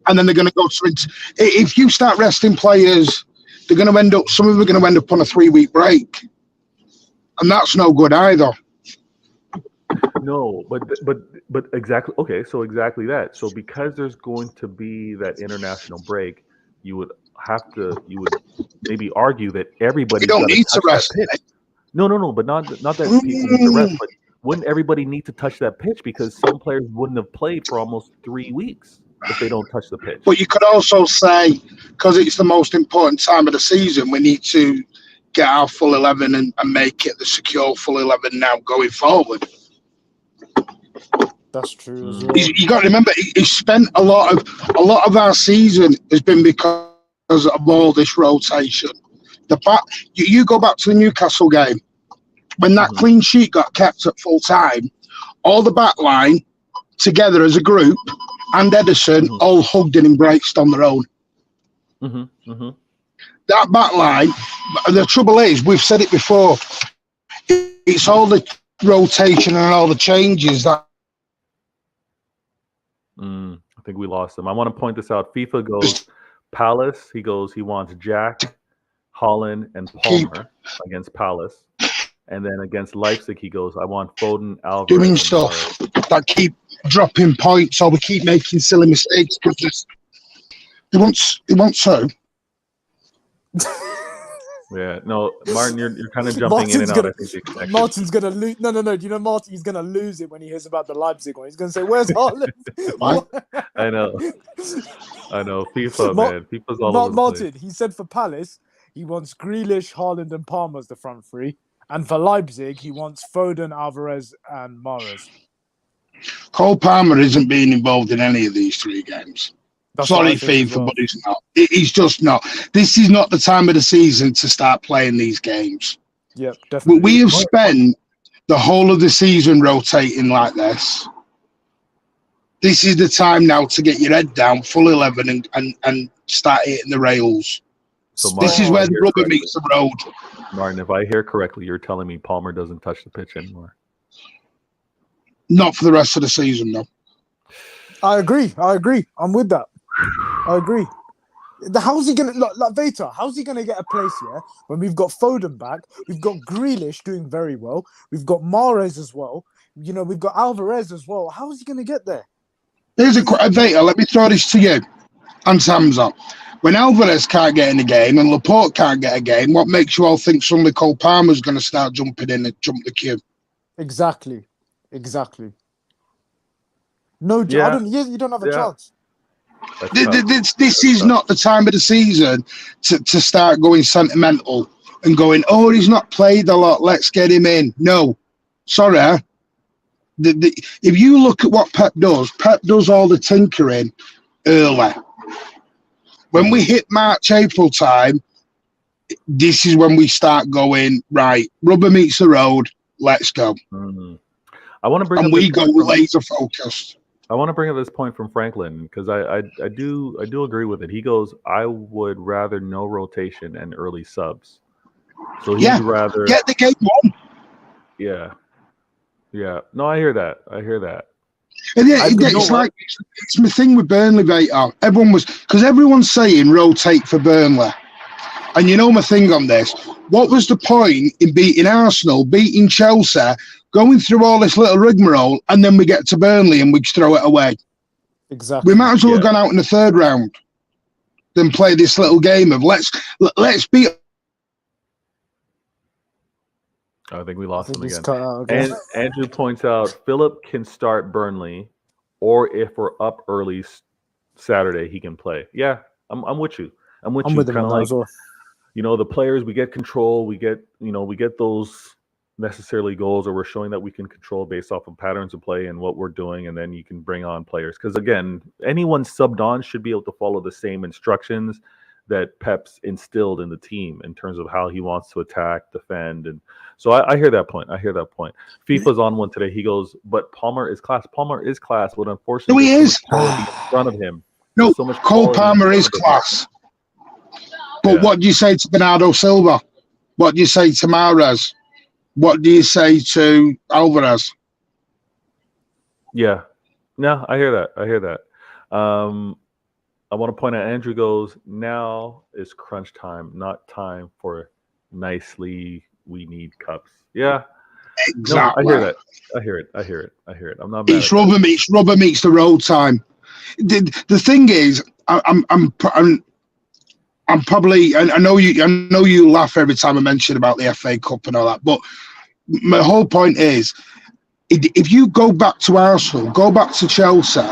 and then they're going to go to. If you start resting players, they're going to end up. Some of them are going to end up on a 3-week break, and that's no good either. No, but exactly. Okay, so exactly that. So because there's going to be that international break, you would maybe argue that everybody don't need to rest. No, but not that people need to rest, but wouldn't everybody need to touch that pitch because some players wouldn't have played for almost 3 weeks if they don't touch the pitch? But you could also say, because it's the most important time of the season, we need to get our full 11 and make it the secure full 11 now going forward. That's true as well. You got to remember, he spent a lot of our season has been because of all this rotation. You go back to the Newcastle game when that clean sheet got kept at full time. All the back line together as a group and Edison all hugged and embraced on their own. That back line. The trouble is, we've said it before. It's all the rotation and all the changes that. I think we lost him. I want to point this out. FIFA goes Palace. He wants Jack, Haaland, and Palmer against Palace. And then against Leipzig, he goes, I want Foden, Alvarez. Doing stuff that keep dropping points or we keep making silly mistakes because he wants so. Yeah, no, Martin, you're kind of jumping in and out. I think Martin's gonna lose. No. Do you know Martin? He's gonna lose it when he hears about the Leipzig one. He's gonna say, "Where's Haaland?" I know. FIFA, man. FIFA's all over Martin, the place. he said for Palace, he wants Grealish, Haaland, and Palmer as the front three, and for Leipzig, he wants Foden, Alvarez, and Mahrez. Cole Palmer isn't being involved in any of these 3 games. Sorry, FIFA, but he's not. He's just not. This is not the time of the season to start playing these games. Yep, definitely. We have spent the whole of the season rotating like this. This is the time now to get your head down, full 11, and start hitting the rails. So this is where the rubber meets the road. Martin, if I hear correctly, you're telling me Palmer doesn't touch the pitch anymore. Not for the rest of the season, though. I agree. I'm with that. I agree. How's he gonna like Veta? How's he gonna get a place here when we've got Foden back? We've got Grealish doing very well. We've got Mahrez as well. You know, we've got Alvarez as well. How is he gonna get there? Here's a Veta. Let me throw this to you and Samza. When Alvarez can't get in the game and Laporte can't get a game, what makes you all think suddenly Cole Palmer's going to start jumping in and jump the queue? Exactly. No, Yeah. you don't have a chance. This is not the time of the season to start going sentimental and going, oh, he's not played a lot, let's get him in. No, sorry. If you look at what Pep does all the tinkering early. When we hit March, April time, this is when we start going, right, rubber meets the road, let's go. Mm-hmm. I want to bring and we go laser focused. I want to bring up this point from Franklin because I do agree with it. He goes, I would rather no rotation and early subs. So he'd rather get the game on. Yeah. No, I hear that. And it's my thing with Burnley, Veta. Everyone's saying rotate for Burnley. And you know my thing on this. What was the point in beating Arsenal, beating Chelsea, going through all this little rigmarole, and then we get to Burnley and we throw it away? Exactly. We might as well have gone out in the third round than play this little game of let's beat. I think we lost him again. And Andrew points out Philip can start Burnley, or if we're up early Saturday, he can play. Yeah, I'm with you. I'm with you. Kind of like, the players, we get control. We get those necessarily goals, or we're showing that we can control based off of patterns of play and what we're doing, and then you can bring on players. Because again, anyone subbed on should be able to follow the same instructions that Pep's instilled in the team in terms of how he wants to attack, defend, and so I hear that point. FIFA's on one today. He goes, but Palmer is class, but unfortunately, he is in front of him. No, so Cole Palmer is class. But what do you say to Bernardo Silva? What do you say to Mahrez? What do you say to Alvarez? Yeah, no, I hear that. I want to point out, Andrew goes, now is crunch time, not time for nicely, we need cups. Yeah. Exactly. No, I hear that. I hear it. I'm not mad. It's rubber meets the road time. The thing is, I'm probably, I know you laugh every time I mention about the FA Cup and all that, but my whole point is, if you go back to Arsenal, go back to Chelsea,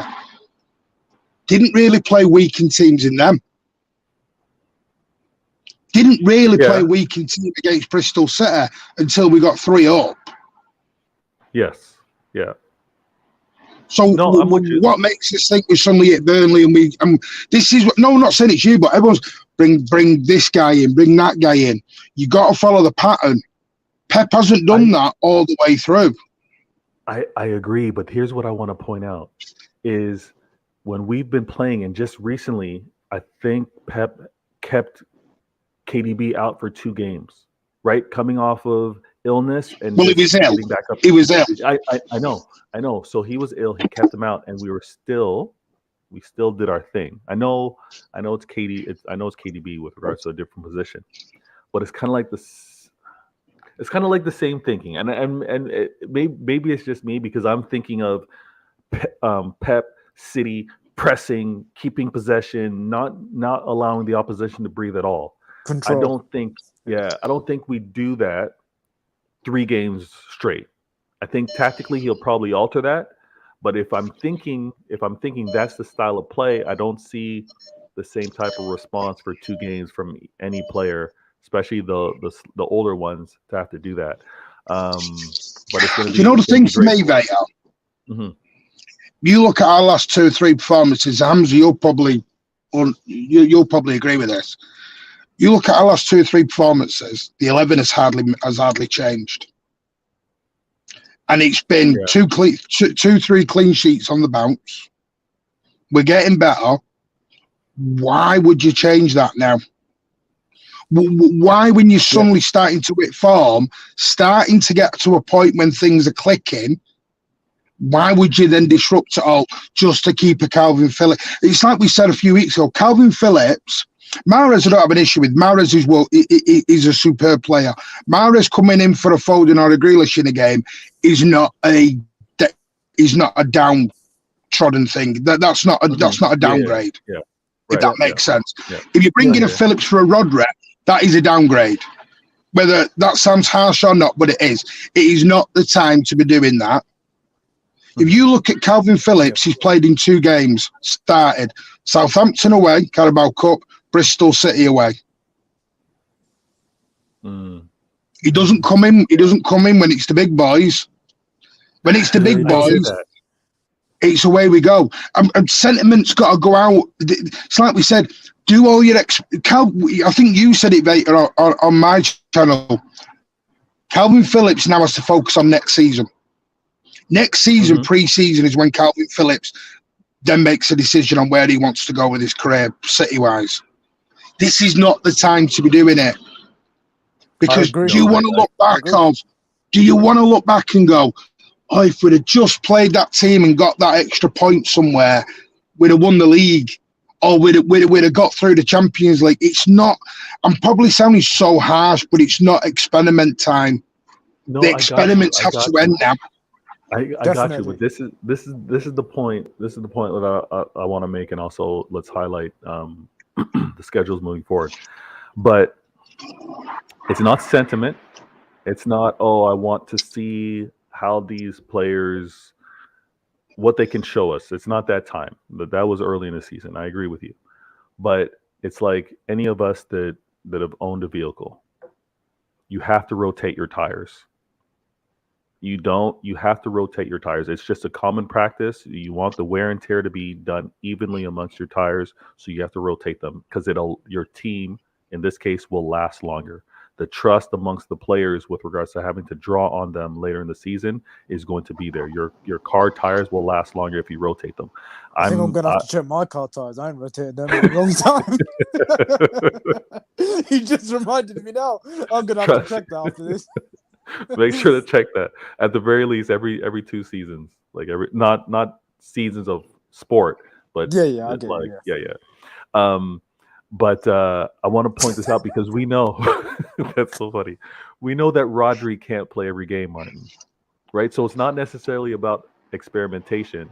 didn't really play weakened teams in them. Didn't really play weakened team against Bristol City until we got 3 up. Yes. Yeah. So what makes us think we suddenly hit Burnley and this is what, no, I'm not saying it's you, but everyone's bring this guy in, bring that guy in. You got to follow the pattern. Pep hasn't done that all the way through. I agree, but here's what I want to point out is when we've been playing, and just recently, I think Pep kept KDB out for 2 games, right? Coming off of illness and he was ill. Back up. He was ill. I know. So he was ill. He kept him out, and we still did our thing. I know it's KDB with regards to a different position, but it's kind of like this. It's kind of like the same thinking, and maybe it's just me because I'm thinking of Pep City pressing, keeping possession, not allowing the opposition to breathe at all. Control. I don't think we do that 3 games straight. I think tactically he'll probably alter that, but if I'm thinking that's the style of play, I don't see the same type of response for 2 games from any player, especially the older ones, to have to do that. But it's going to be. The thing for me, Veta. Mm-hmm. You look at our last 2 or 3 performances, Hamza, you'll probably agree with this. You look at our last 2 or 3 performances, the 11 has hardly changed. And it's been 2-3 clean sheets on the bounce. We're getting better. Why would you change that now? Why, when you're suddenly starting to hit form, starting to get to a point when things are clicking, Why would you then disrupt it all just to keep a Calvin Phillips? It's like we said a few weeks ago, Calvin Phillips, Mahrez I don't have an issue with. Mahrez is a superb player. Mahrez coming in for a Foden or a Grealish in a game is not a downtrodden thing. That's not a downgrade. Yeah. If that makes sense. Yeah. If you're bringing a Phillips for a Rodri, that is a downgrade. Whether that sounds harsh or not, but it is. It is not the time to be doing that. If you look at Calvin Phillips, he's played in 2 games, started Southampton away, Carabao Cup, Bristol City away. He doesn't come in. He doesn't come in when it's the big boys. When it's the big boys, it's away we go. And sentiment's got to go out. It's like we said, do all your I think you said it later on my channel. Calvin Phillips now has to focus on next season. Next season, pre-season, is when Calvin Phillips then makes a decision on where he wants to go with his career, city-wise. This is not the time to be doing it. Because do you want to look back and go, oh, if we'd have just played that team and got that extra point somewhere, we'd have won the league, or we'd have got through the Champions League. It's not. I'm probably sounding so harsh, but it's not experiment time. No, the experiments have to end now. I got you, but this is the point. This is the point that I want to make, and also let's highlight the schedules moving forward. But it's not sentiment. It's not, oh, I want to see how these players, what they can show us. It's not that time. That was early in the season. I agree with you. But it's like any of us that have owned a vehicle. You have to rotate your tires. You have to rotate your tires. It's just a common practice. You want the wear and tear to be done evenly amongst your tires, so you have to rotate them because your team, in this case, will last longer. The trust amongst the players with regards to having to draw on them later in the season is going to be there. Your car tires will last longer if you rotate them. I think I'm going to have to check my car tires. I ain't rotated them in a long time. You just reminded me now. I'm going to have to check that after this. Make sure to check that at the very least every 2 seasons, like not seasons of sport, but yeah. But I want to point this out because we know that's so funny. We know that Rodri can't play every game, Martin, right? So it's not necessarily about experimentation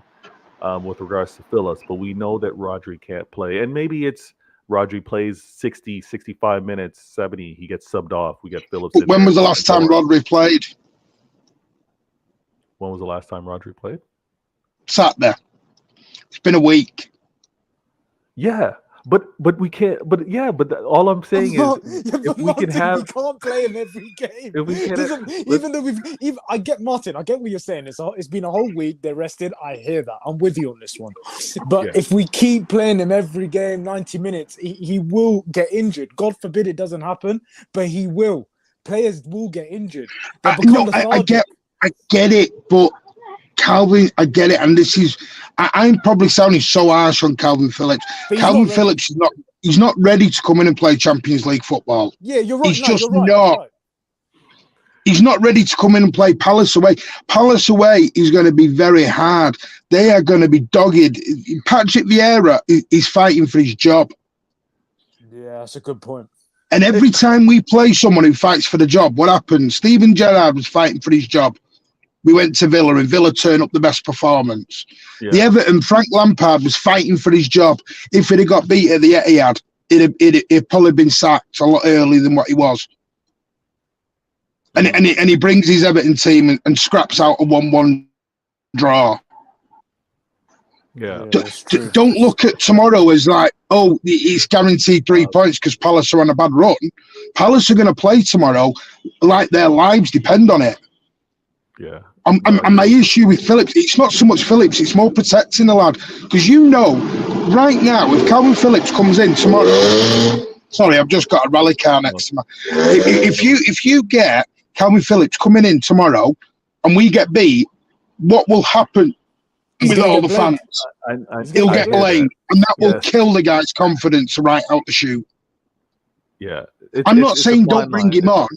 with regards to Phillips, but we know that Rodri can't play, and maybe it's Rodri plays 60, 65 minutes, 70. He gets subbed off. We got Phillips. When was the last time Rodri played? When was the last time Rodri played? Sat there. It's been a week. Yeah. But we can't. But yeah. But all I'm saying is, if we can have, we can't play him every game. If we can, even though I get Martin. I get what you're saying. It's been a whole week. They're rested. I hear that. I'm with you on this one. But if we keep playing him every game, 90 minutes, he will get injured. God forbid it doesn't happen, but he will. Players will get injured. I get it, but Calvin, I get it, and this is. I'm probably sounding so harsh on Calvin Phillips. Calvin Phillips he's not ready to come in and play Champions League football. Yeah, you're right. He's just not. He's not ready to come in and play Palace away. Palace away is going to be very hard. They are going to be dogged. Patrick Vieira is fighting for his job. Yeah, that's a good point. And every time we play someone who fights for the job, what happens? Steven Gerrard was fighting for his job. We went to Villa and Villa turned up the best performance. Yeah. The Everton, Frank Lampard was fighting for his job. If he'd have got beat at the Etihad, he'd probably been sacked a lot earlier than what he was. And he brings his Everton team and scraps out a 1-1 draw. Yeah. Don't look at tomorrow as like, oh, it's guaranteed 3 points because Palace are on a bad run. Palace are going to play tomorrow like their lives depend on it. Yeah. And my issue with Phillips, it's not so much Phillips, it's more protecting the lad. Because you know, right now, if Calvin Phillips comes in tomorrow, sorry, I've just got a rally car next to me. If you get Calvin Phillips coming in tomorrow and we get beat, what will happen with all the fans? He'll get blamed, and that will kill the guy's confidence right out the chute. Yeah. I'm not saying don't bring him on.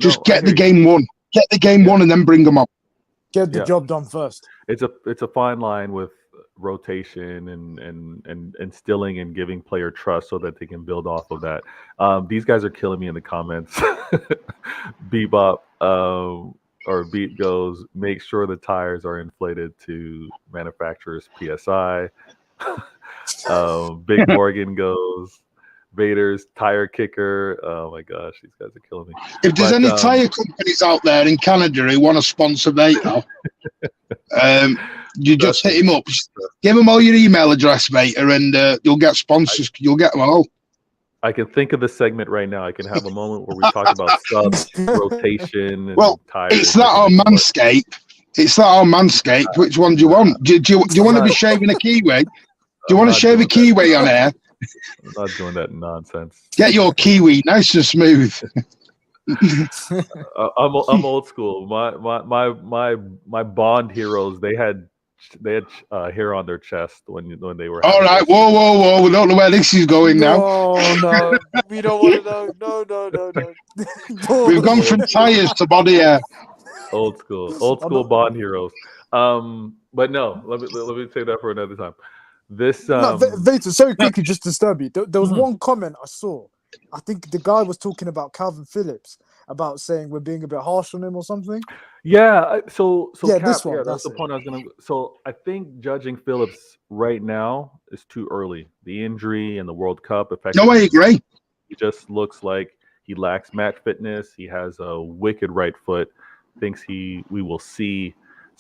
Just get the game won. Get the game won and then bring them up. Get the Yeah. job done first. It's a fine line with rotation and instilling and giving player trust so that they can build off of that. These guys are killing me in the comments. Bebop or Beat goes, make sure the tires are inflated to manufacturer's PSI. Big Morgan goes, Vader's tire kicker. Oh my gosh, these guys are killing me. If there's But, any tyre companies out there in Canada who want to sponsor Vader, you just hit him up. Give him all your email address, Vader, and you'll get sponsors. You'll get them all. I can think of the segment right now. I can have a moment where we talk about subs, rotation, and Well, tires. it's that on Manscaped. It's that on Manscaped. Which one do you want? Do you want to be shaving a Kiwi? Do you want to shave a Kiwi on air? I'm not doing that nonsense. Get your Kiwi nice and smooth. I'm old school. My Bond heroes, they had hair on their chest when they were. All right, whoa! We don't know where this is going now. No, we don't want to know. No. We've gone from tires to body hair. Old school Bond heroes. But no, let me take that for another time. This Vader, sorry, quickly, just to disturb you. There was one comment I saw. I think the guy was talking about Calvin Phillips, about saying we're being a bit harsh on him or something. Yeah. So Yeah, Cap, this one, that's that's the it. point I was gonna. So I think judging Phillips right now is too early. The injury and the World Cup affected. No, I agree. He just looks like he lacks match fitness. He has a wicked right foot. Thinks we will see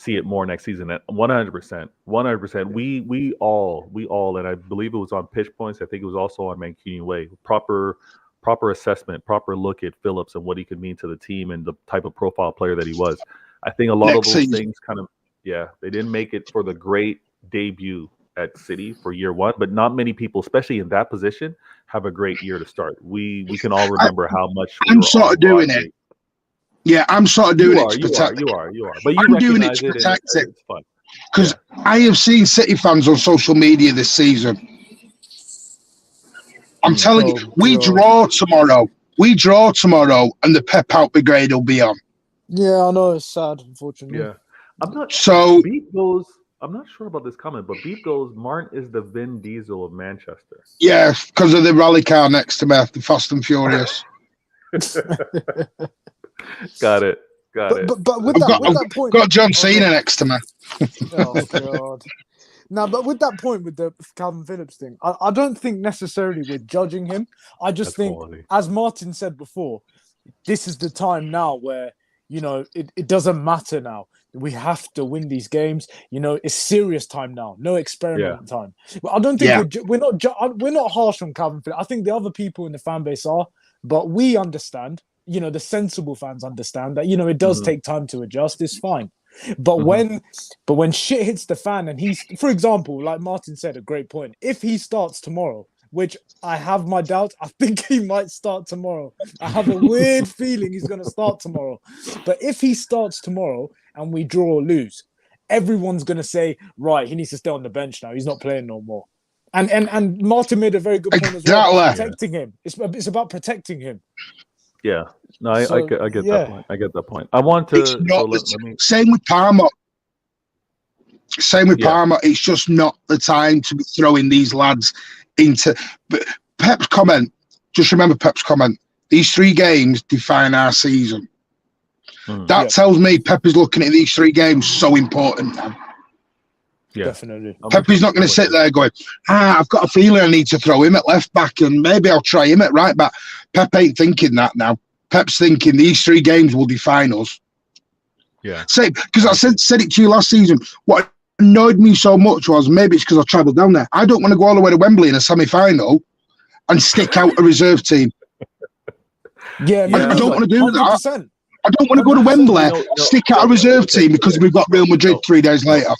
it more next season. At 100%. We all, and I believe it was on Pitch Points. I think it was also on Mancunian Way. Proper assessment, proper look at Phillips and what he could mean to the team and the type of profile player that he was. I think a lot of those things they didn't make it for the great debut at City for year one, but not many people, especially in that position, have a great year to start. We can all remember how much I'm sort of doing it. Yeah, I'm sort of doing it to protect. You are. But I'm doing it to protect it. It's fun. Because I have seen City fans on social media this season. I'm telling you, we draw tomorrow, and the Pep out brigade will be on. Yeah, I know, it's sad, unfortunately. Yeah. I'm not sure about this comment, but Beep goes, Martin is the Vin Diesel of Manchester. Yeah, because of the rally car next to me, the Fast and Furious. Got it. But with that point, got John Cena next to me. Oh God. Now, but with that point, with the Calvin Phillips thing, I don't think necessarily we're judging him. I just think, as Martin said before, this is the time now where, it doesn't matter now. We have to win these games. It's serious time now. No experiment time. I don't think we're not harsh on Calvin Phillips. I think the other people in the fan base are, but we understand. The sensible fans understand that, it does take time to adjust. It's fine. But when shit hits the fan and he's, for example, like Martin said, a great point. If he starts tomorrow, which I have my doubts, I think he might start tomorrow. I have a weird feeling he's going to start tomorrow. But if he starts tomorrow and we draw or lose, everyone's going to say, right, he needs to stay on the bench now. He's not playing no more. And Martin made a very good point as well. About protecting him. It's about protecting him. Yeah, no, I get that point. I get that point. I want to. Same with Parma. Parma. It's just not the time to be throwing these lads into. But Pep's comment. Just remember Pep's comment. These 3 games define our season. That tells me Pep is looking at these 3 games so important now. Yeah, definitely. Pep is not going to sit there going, I've got a feeling I need to throw him at left back and maybe I'll try him at right back. Pep ain't thinking that now. Pep's thinking these 3 games will define us. Yeah. Because I said it to you last season. What annoyed me so much was, maybe it's because I travelled down there, I don't want to go all the way to Wembley in a semi-final and stick out a reserve team. Yeah. I don't want to do 100%. that. I don't want to go to Wembley, stick out a reserve team because we've got Real Madrid 3 days later.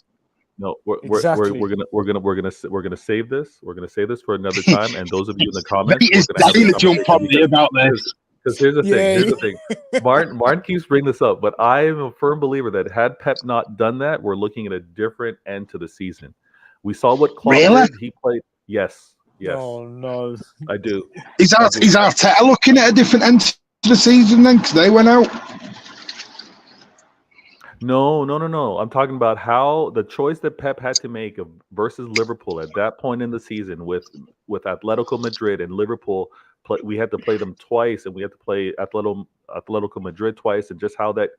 No, we're gonna save this. We're gonna save this for another time. And those of you in the comments, it's dying to jump on me about this. Because here's the thing. Martin keeps bringing this up, but I am a firm believer that had Pep not done that, we're looking at a different end to the season. We saw what Klopp did. He played. Yes. Oh no, I do. Is Arteta looking at a different end to the season then? Because they went out. No. I'm talking about how the choice that Pep had to make of versus Liverpool at that point in the season with Atletico Madrid and Liverpool. We had to play them twice, and we had to play Atletico Madrid twice, and just how that.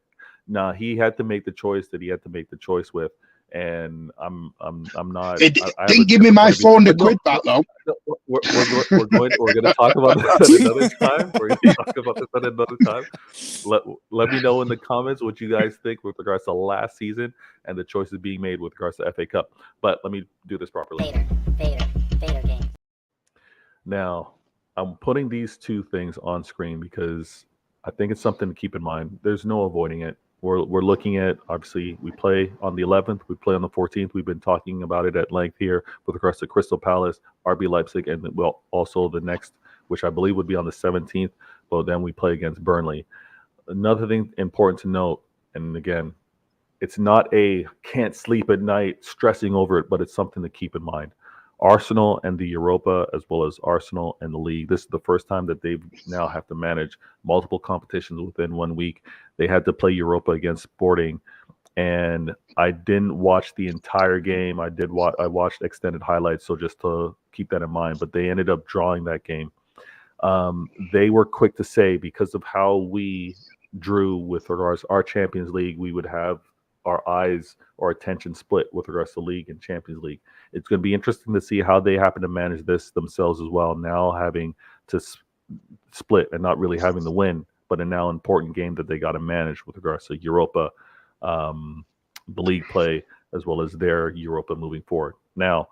Nah, he had to make the choice that he had to make the choice with, and I'm not. It I have a didn't give me different my point of view. 400 But no, quid back though. no, we're going to talk about this at another time. We're going to talk about this at another time. Let me know in the comments what you guys think with regards to last season and the choices being made with regards to FA Cup. But let me do this properly. Vader game. Now, I'm putting these two things on screen because I think it's something to keep in mind. There's no avoiding it. We're looking at, obviously, we play on the 11th, we play on the 14th. We've been talking about it at length here with regards to Crystal Palace, RB Leipzig, and well, also the next, which I believe would be on the 17th. But then we play against Burnley. Another thing important to note, and again, it's not a can't sleep at night stressing over it, but it's something to keep in mind. Arsenal and the Europa, as well as Arsenal and the league. This is the first time that they now have to manage multiple competitions within 1 week. They had to play Europa against Sporting, and I didn't watch the entire game. I watched extended highlights, so just to keep that in mind. But they ended up drawing that game. They were quick to say because of how we drew with regards to our Champions League, we would have our eyes or attention split with regards to league and Champions League. It's going to be interesting to see how they happen to manage this themselves as well. Now having to split and not really having the win, but a now important game that they got to manage with regards to Europa, the league play, as well as their Europa moving forward. Now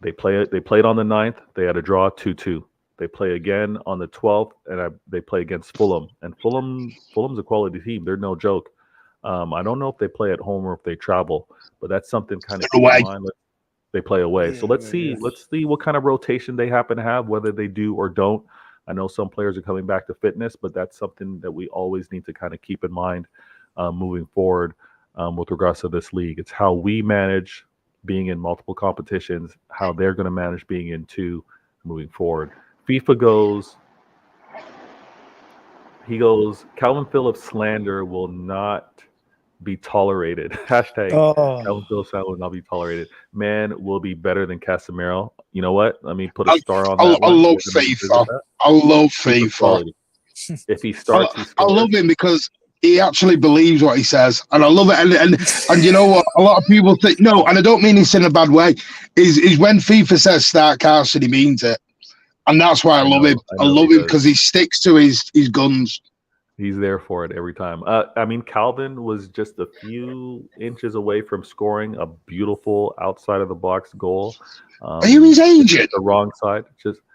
they played on the 9th. They had a draw 2-2. They play again on the 12th, and they play against Fulham. And Fulham's a quality team. They're no joke. I don't know if they play at home or if they travel, but that's something kind of keep in mind. They play away. So let's see what kind of rotation they happen to have, whether they do or don't. I know some players are coming back to fitness, but that's something that we always need to kind of keep in mind moving forward with regards to this league. It's how we manage being in multiple competitions, how they're going to manage being in two moving forward. FIFA goes, Calvin Phillips slander will not be tolerated. Hashtag Calvin Phillips slander will not be tolerated. Man will be better than Casemiro. You know what? Let me put a star on that one. I love FIFA. I love FIFA. If he starts, he scores. I love him because he actually believes what he says, and I love it. And you know what? A lot of people think no, and I don't mean this in a bad way. Is when FIFA says start Carson, he means it. And that's why I love him. I love him because he sticks to his guns. He's there for it every time. I mean, Calvin was just a few inches away from scoring a beautiful outside of the box goal. Are you his agent? The wrong side.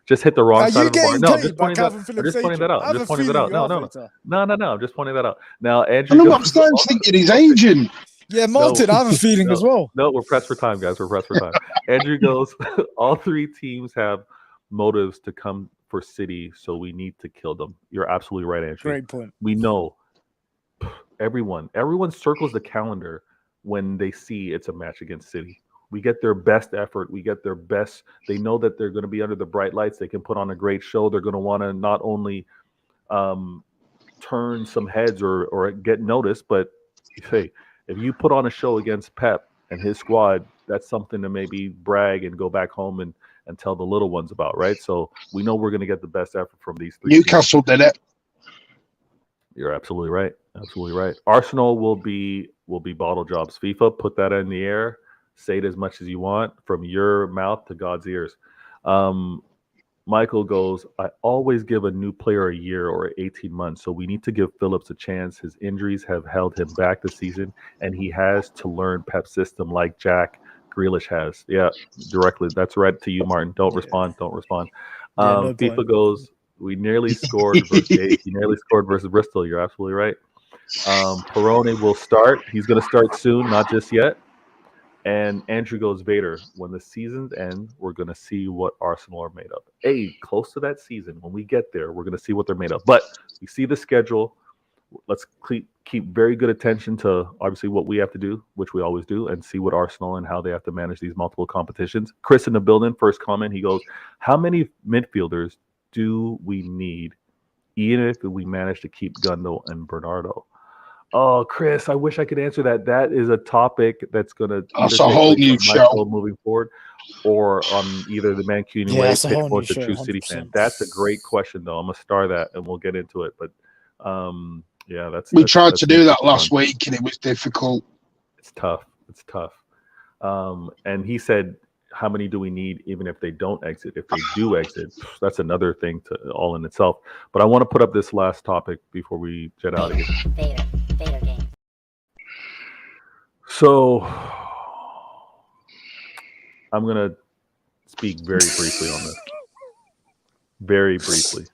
Just hit the wrong side of the bar. No, I'm just pointing that out. I'm just pointing that out. No. I'm just pointing that out. Now, Andrew. I know, I'm starting to think he's agent. Yeah, Martin, I have a feeling as well. No, we're pressed for time, guys. We're pressed for time. Andrew goes, all three teams have motives to come for City, so we need to kill them. You're absolutely right, Andrew. Great point. We know everyone circles the calendar when they see it's a match against City. We get their best effort. We get their best. They know that they're going to be under the bright lights. They can put on a great show. They're going to want to not only turn some heads or get noticed, but hey, if you put on a show against Pep and his squad, that's something to maybe brag and go back home and tell the little ones about, right? So we know we're going to get the best effort from these three. Newcastle did it. You're absolutely right. Absolutely right. Arsenal will be bottle jobs. FIFA, put that in the air. Say it as much as you want from your mouth to God's ears. Michael goes, I always give a new player a year or 18 months, so we need to give Phillips a chance. His injuries have held him back this season, and he has to learn Pep's system like Jack Grealish has. Yeah, directly. That's right to you, Martin. Don't respond. FIFA goes, we nearly scored versus he nearly scored versus Bristol. You're absolutely right. Perone will start. He's going to start soon, not just yet. And Andrew goes, Vader, when the seasons end, we're going to see what Arsenal are made of. Hey, close to that season, when we get there, we're going to see what they're made of. But we see the schedule. Let's keep very good attention to, obviously, what we have to do, which we always do, and see what Arsenal and how they have to manage these multiple competitions. Chris in the building, first comment, he goes, how many midfielders do we need, even if we manage to keep Gundo and Bernardo? Oh, Chris, I wish I could answer that. That is a topic that's going to either That's a take whole place new on my show. show moving forward or on either the Mancunian Yeah, Way, it's a whole new Pitchfork, the show, True City Fan. 100%. That's a great question, though. I'm going to star that and we'll get into it. But yeah, We tried to that's do that fun. last week and it was difficult. It's tough. It's tough. And he said, how many do we need even if they don't exit? If they do exit, that's another thing to all in itself. But I want to put up this last topic before we jet out of here. Vader game. So I'm going to speak very briefly on this. Very briefly.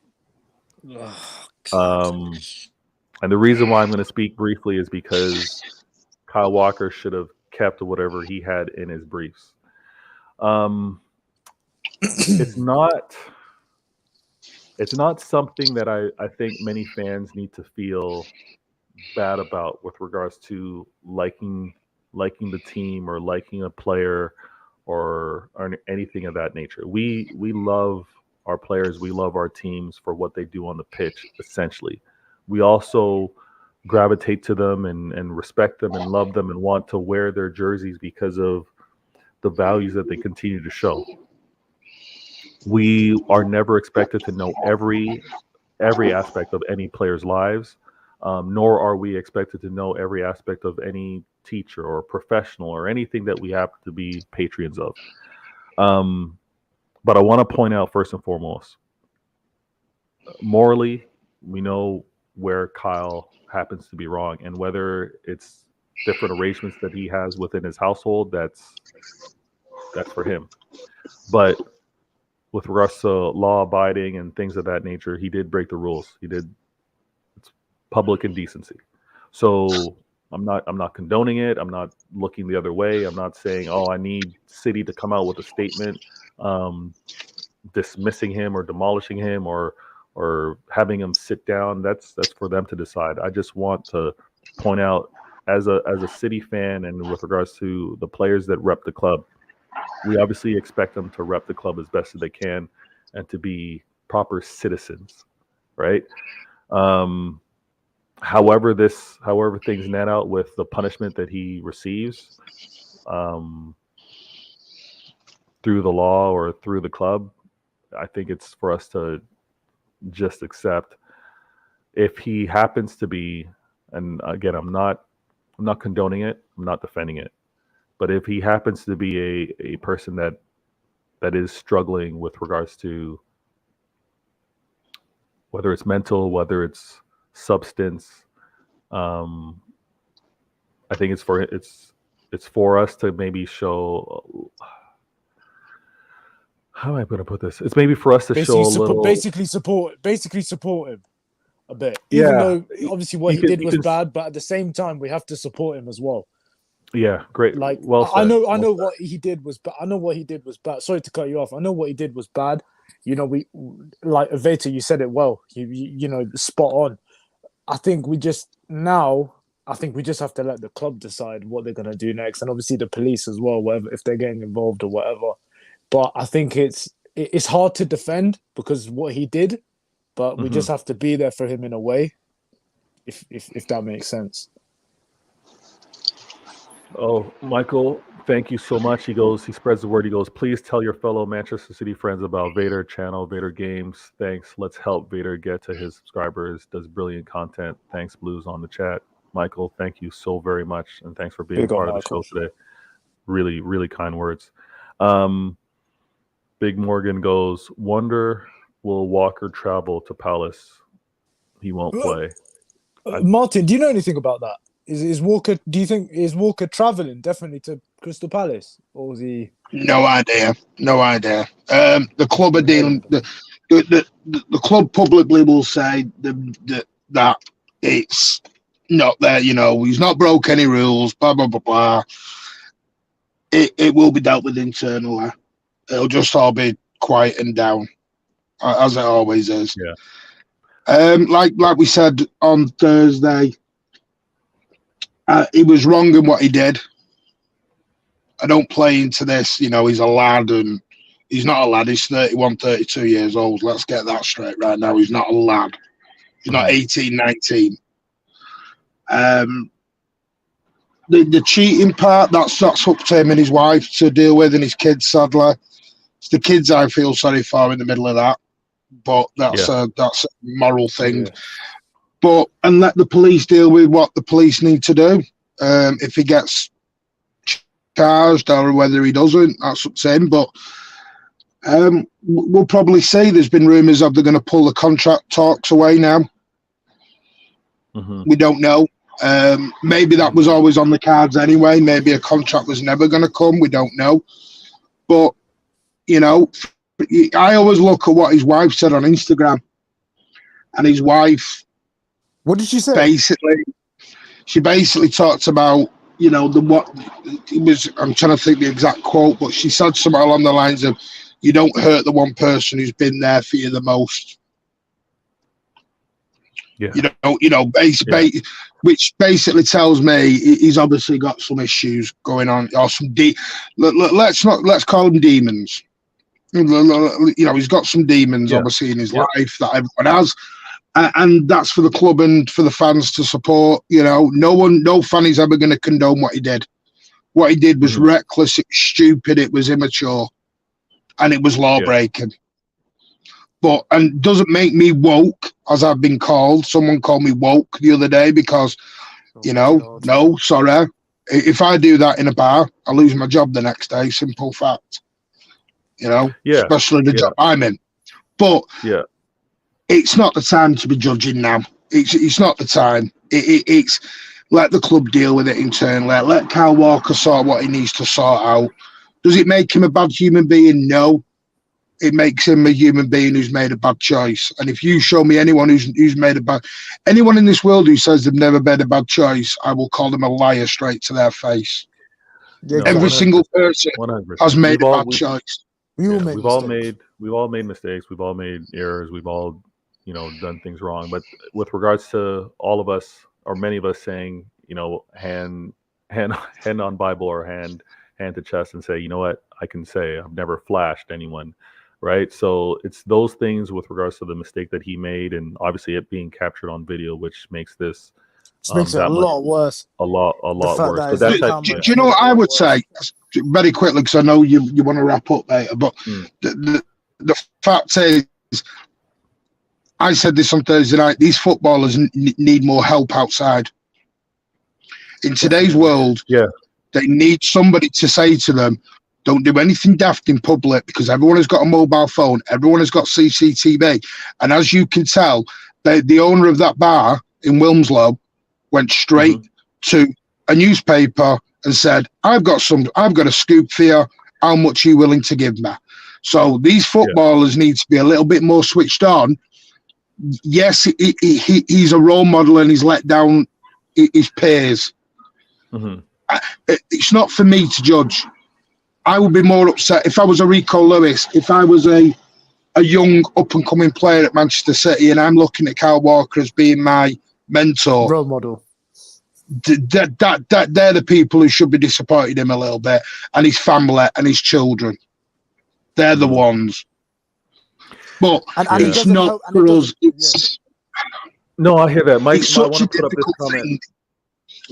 And the reason why I'm going to speak briefly is because Kyle Walker should have kept whatever he had in his briefs. It's not something that I think many fans need to feel bad about with regards to liking the team or liking a player or anything of that nature. We love our players, we love our teams for what they do on the pitch, essentially. We also gravitate to them and respect them and love them and want to wear their jerseys because of the values that they continue to show. We are never expected to know every aspect of any player's lives, nor are we expected to know every aspect of any teacher or professional or anything that we happen to be patrons of. But I want to point out first and foremost, morally, we know where Kyle happens to be wrong, and whether it's different arrangements that he has within his household, that's for him. But with regards to law abiding and things of that nature, he did break the rules. It's public indecency. So I'm not condoning it. I'm not looking the other way. I'm not saying, I need City to come out with a statement dismissing him or demolishing him or having him sit down. That's for them to decide. I just want to point out, as a City fan and with regards to the players that rep the club, we obviously expect them to rep the club as best as they can and to be proper citizens, right? However things net out with the punishment that he receives through the law or through the club, I think it's for us to just accept. If he happens to be, and again, I'm not condoning it, I'm not defending it, but if he happens to be a person that is struggling with regards to whether it's mental, whether it's substance, I think it's for us to maybe show. How am I going to put this? It's maybe for us to show a little. Basically support him a bit. Even though obviously what he did was bad, but at the same time we have to support him as well. Yeah, great. Like, well said. I know what he did was bad. I know what he did was bad. Sorry to cut you off. I know what he did was bad. You know, we like Veta, you said it well. You know, spot on. I think we just have to let the club decide what they're gonna do next, and obviously the police as well, whatever, if they're getting involved or whatever. But I think it's hard to defend because of what he did, but we just have to be there for him in a way, if that makes sense. Oh, Michael, thank you so much. He spreads the word. He goes, please tell your fellow Manchester City friends about Vader channel, Vader Games. Thanks. Let's help Vader get to his subscribers. Does brilliant content. Thanks, Blues, on the chat. Michael, thank you so very much. And thanks for being part of the show today. Really, really kind words. Big Morgan goes, wonder will Walker travel to Palace? He won't play. Martin, do you know anything about that? Is Walker? Do you think is Walker traveling definitely to Crystal Palace, or is he? No idea. The club are dealing. The club publicly will say that it's not there. You know, he's not broke any rules. Blah blah blah blah. It will be dealt with internally. It'll just all be quiet and down, as it always is. Yeah. Like we said on Thursday. He was wrong in what he did. I don't play into this. You know, he's a lad and he's not a lad. He's 31, 32 years old. Let's get that straight right now. He's not a lad. He's not 18, 19. Um, the cheating part, that's up to him and his wife to deal with, and his kids, sadly. It's the kids I feel sorry for in the middle of that. But that's a moral thing. Yeah. But and let the police deal with what the police need to do. If he gets charged or whether he doesn't, that's up to him. But we'll probably see. There's been rumours of they're going to pull the contract talks away now. Mm-hmm. We don't know. Maybe that was always on the cards anyway. Maybe a contract was never going to come. We don't know. But, you know, I always look at what his wife said on Instagram. And his wife, What did she say? She basically talked about, you know, I'm trying to think the exact quote, but she said something along the lines of, you don't hurt the one person who's been there for you the most. Yeah. Which basically tells me he's obviously got some issues going on, or some let's call them demons. You know, he's got some demons obviously in his life that everyone has, and that's for the club and for the fans to support. You know, no fan is ever going to condone what he did. What he did was reckless, it was stupid, it was immature, and it was law breaking. But and doesn't make me woke, as I've been called. Someone called me woke the other day because, no, sorry. If I do that in a bar, I lose my job the next day. Simple fact. Especially the job I'm in. But it's not the time to be judging now. It's not the time. It's let the club deal with it internally. Let Kyle Walker sort what he needs to sort out. Does it make him a bad human being? No. It makes him a human being who's made a bad choice. And if you show me anyone who's made anyone in this world who says they've never made a bad choice, I will call them a liar straight to their face. Yeah, Every single person 100%. has made a bad choice. We've all made mistakes. We've all made errors. We've all, done things wrong. But with regards to all of us, or many of us saying, hand on Bible or hand to chest and say, you know what, I can say I've never flashed anyone. Right. So it's those things with regards to the mistake that he made, and obviously it being captured on video, which makes this makes it a lot worse. A lot worse. Do you know what I would say very quickly, because I know you want to wrap up later, but the fact is, I said this on Thursday night, these footballers need more help outside. In today's world, they need somebody to say to them, don't do anything daft in public, because everyone has got a mobile phone. Everyone has got CCTV. And as you can tell, the owner of that bar in Wilmslow went straight to a newspaper and said, I've got a scoop for you. How much are you willing to give me? So these footballers need to be a little bit more switched on. Yes, he's a role model and he's let down his peers. It's not for me to judge. I would be more upset if I was a Rico Lewis, if I was a young up-and-coming player at Manchester City and I'm looking at Kyle Walker as being my mentor. Role model. They're the people who should be disappointed in him a little bit, and his family and his children. They're the ones. But it's not for us. No, I hear that. Mike, it's I want such to a put up this difficult comment. thing.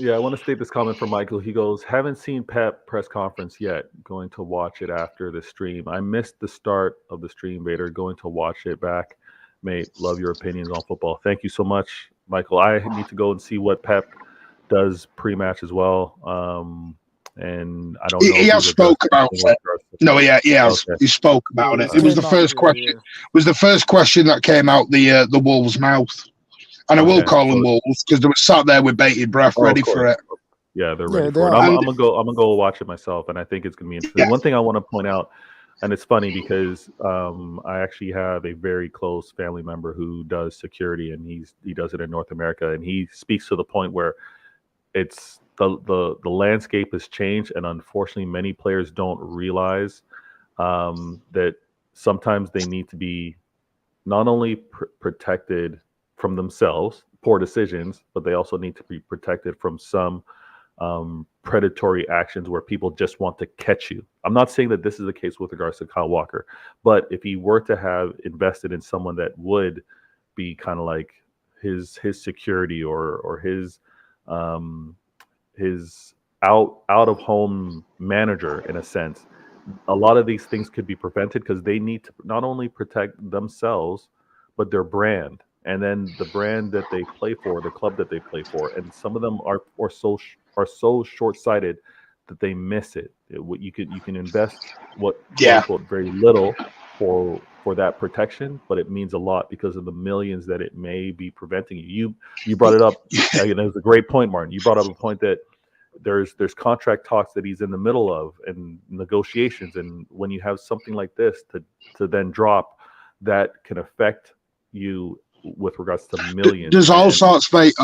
Yeah, I want to state this comment from Michael. He goes, haven't seen Pep press conference yet. Going to watch it after the stream. I missed the start of the stream, Vader. Going to watch it back. Mate, love your opinions on football. Thank you so much, Michael. I need to go and see what Pep does pre-match as well. And I don't know. He has spoke about it. No, he has. Okay. He spoke about it. It was the first question. It was the first question that came out the Wolves' mouth. And I will call them Wolves because they were sat there with bated breath, ready for it. Yeah, they're ready for it. I'm gonna go watch it myself, and I think it's gonna be interesting. One thing I want to point out, and it's funny because I actually have a very close family member who does security, and he does it in North America, and he speaks to the point where it's the landscape has changed, and unfortunately, many players don't realize that sometimes they need to be not only protected from themselves, poor decisions, but they also need to be protected from some predatory actions where people just want to catch you. I'm not saying that this is the case with regards to Kyle Walker, but if he were to have invested in someone that would be kind of like his security or his um, his out of home manager in a sense. A lot of these things could be prevented because they need to not only protect themselves but their brand, and then the brand that they play for, the club that they play for. And some of them are so short-sighted that they miss it. What you can invest what quote Yeah. unquote very little for that protection, but it means a lot because of the millions that it may be preventing you. You brought it up. It was a great point, Martin. You brought up a point that there's contract talks that he's in the middle of and negotiations, and when you have something like this to then drop, that can affect you with regards to millions. There's all sorts, mate.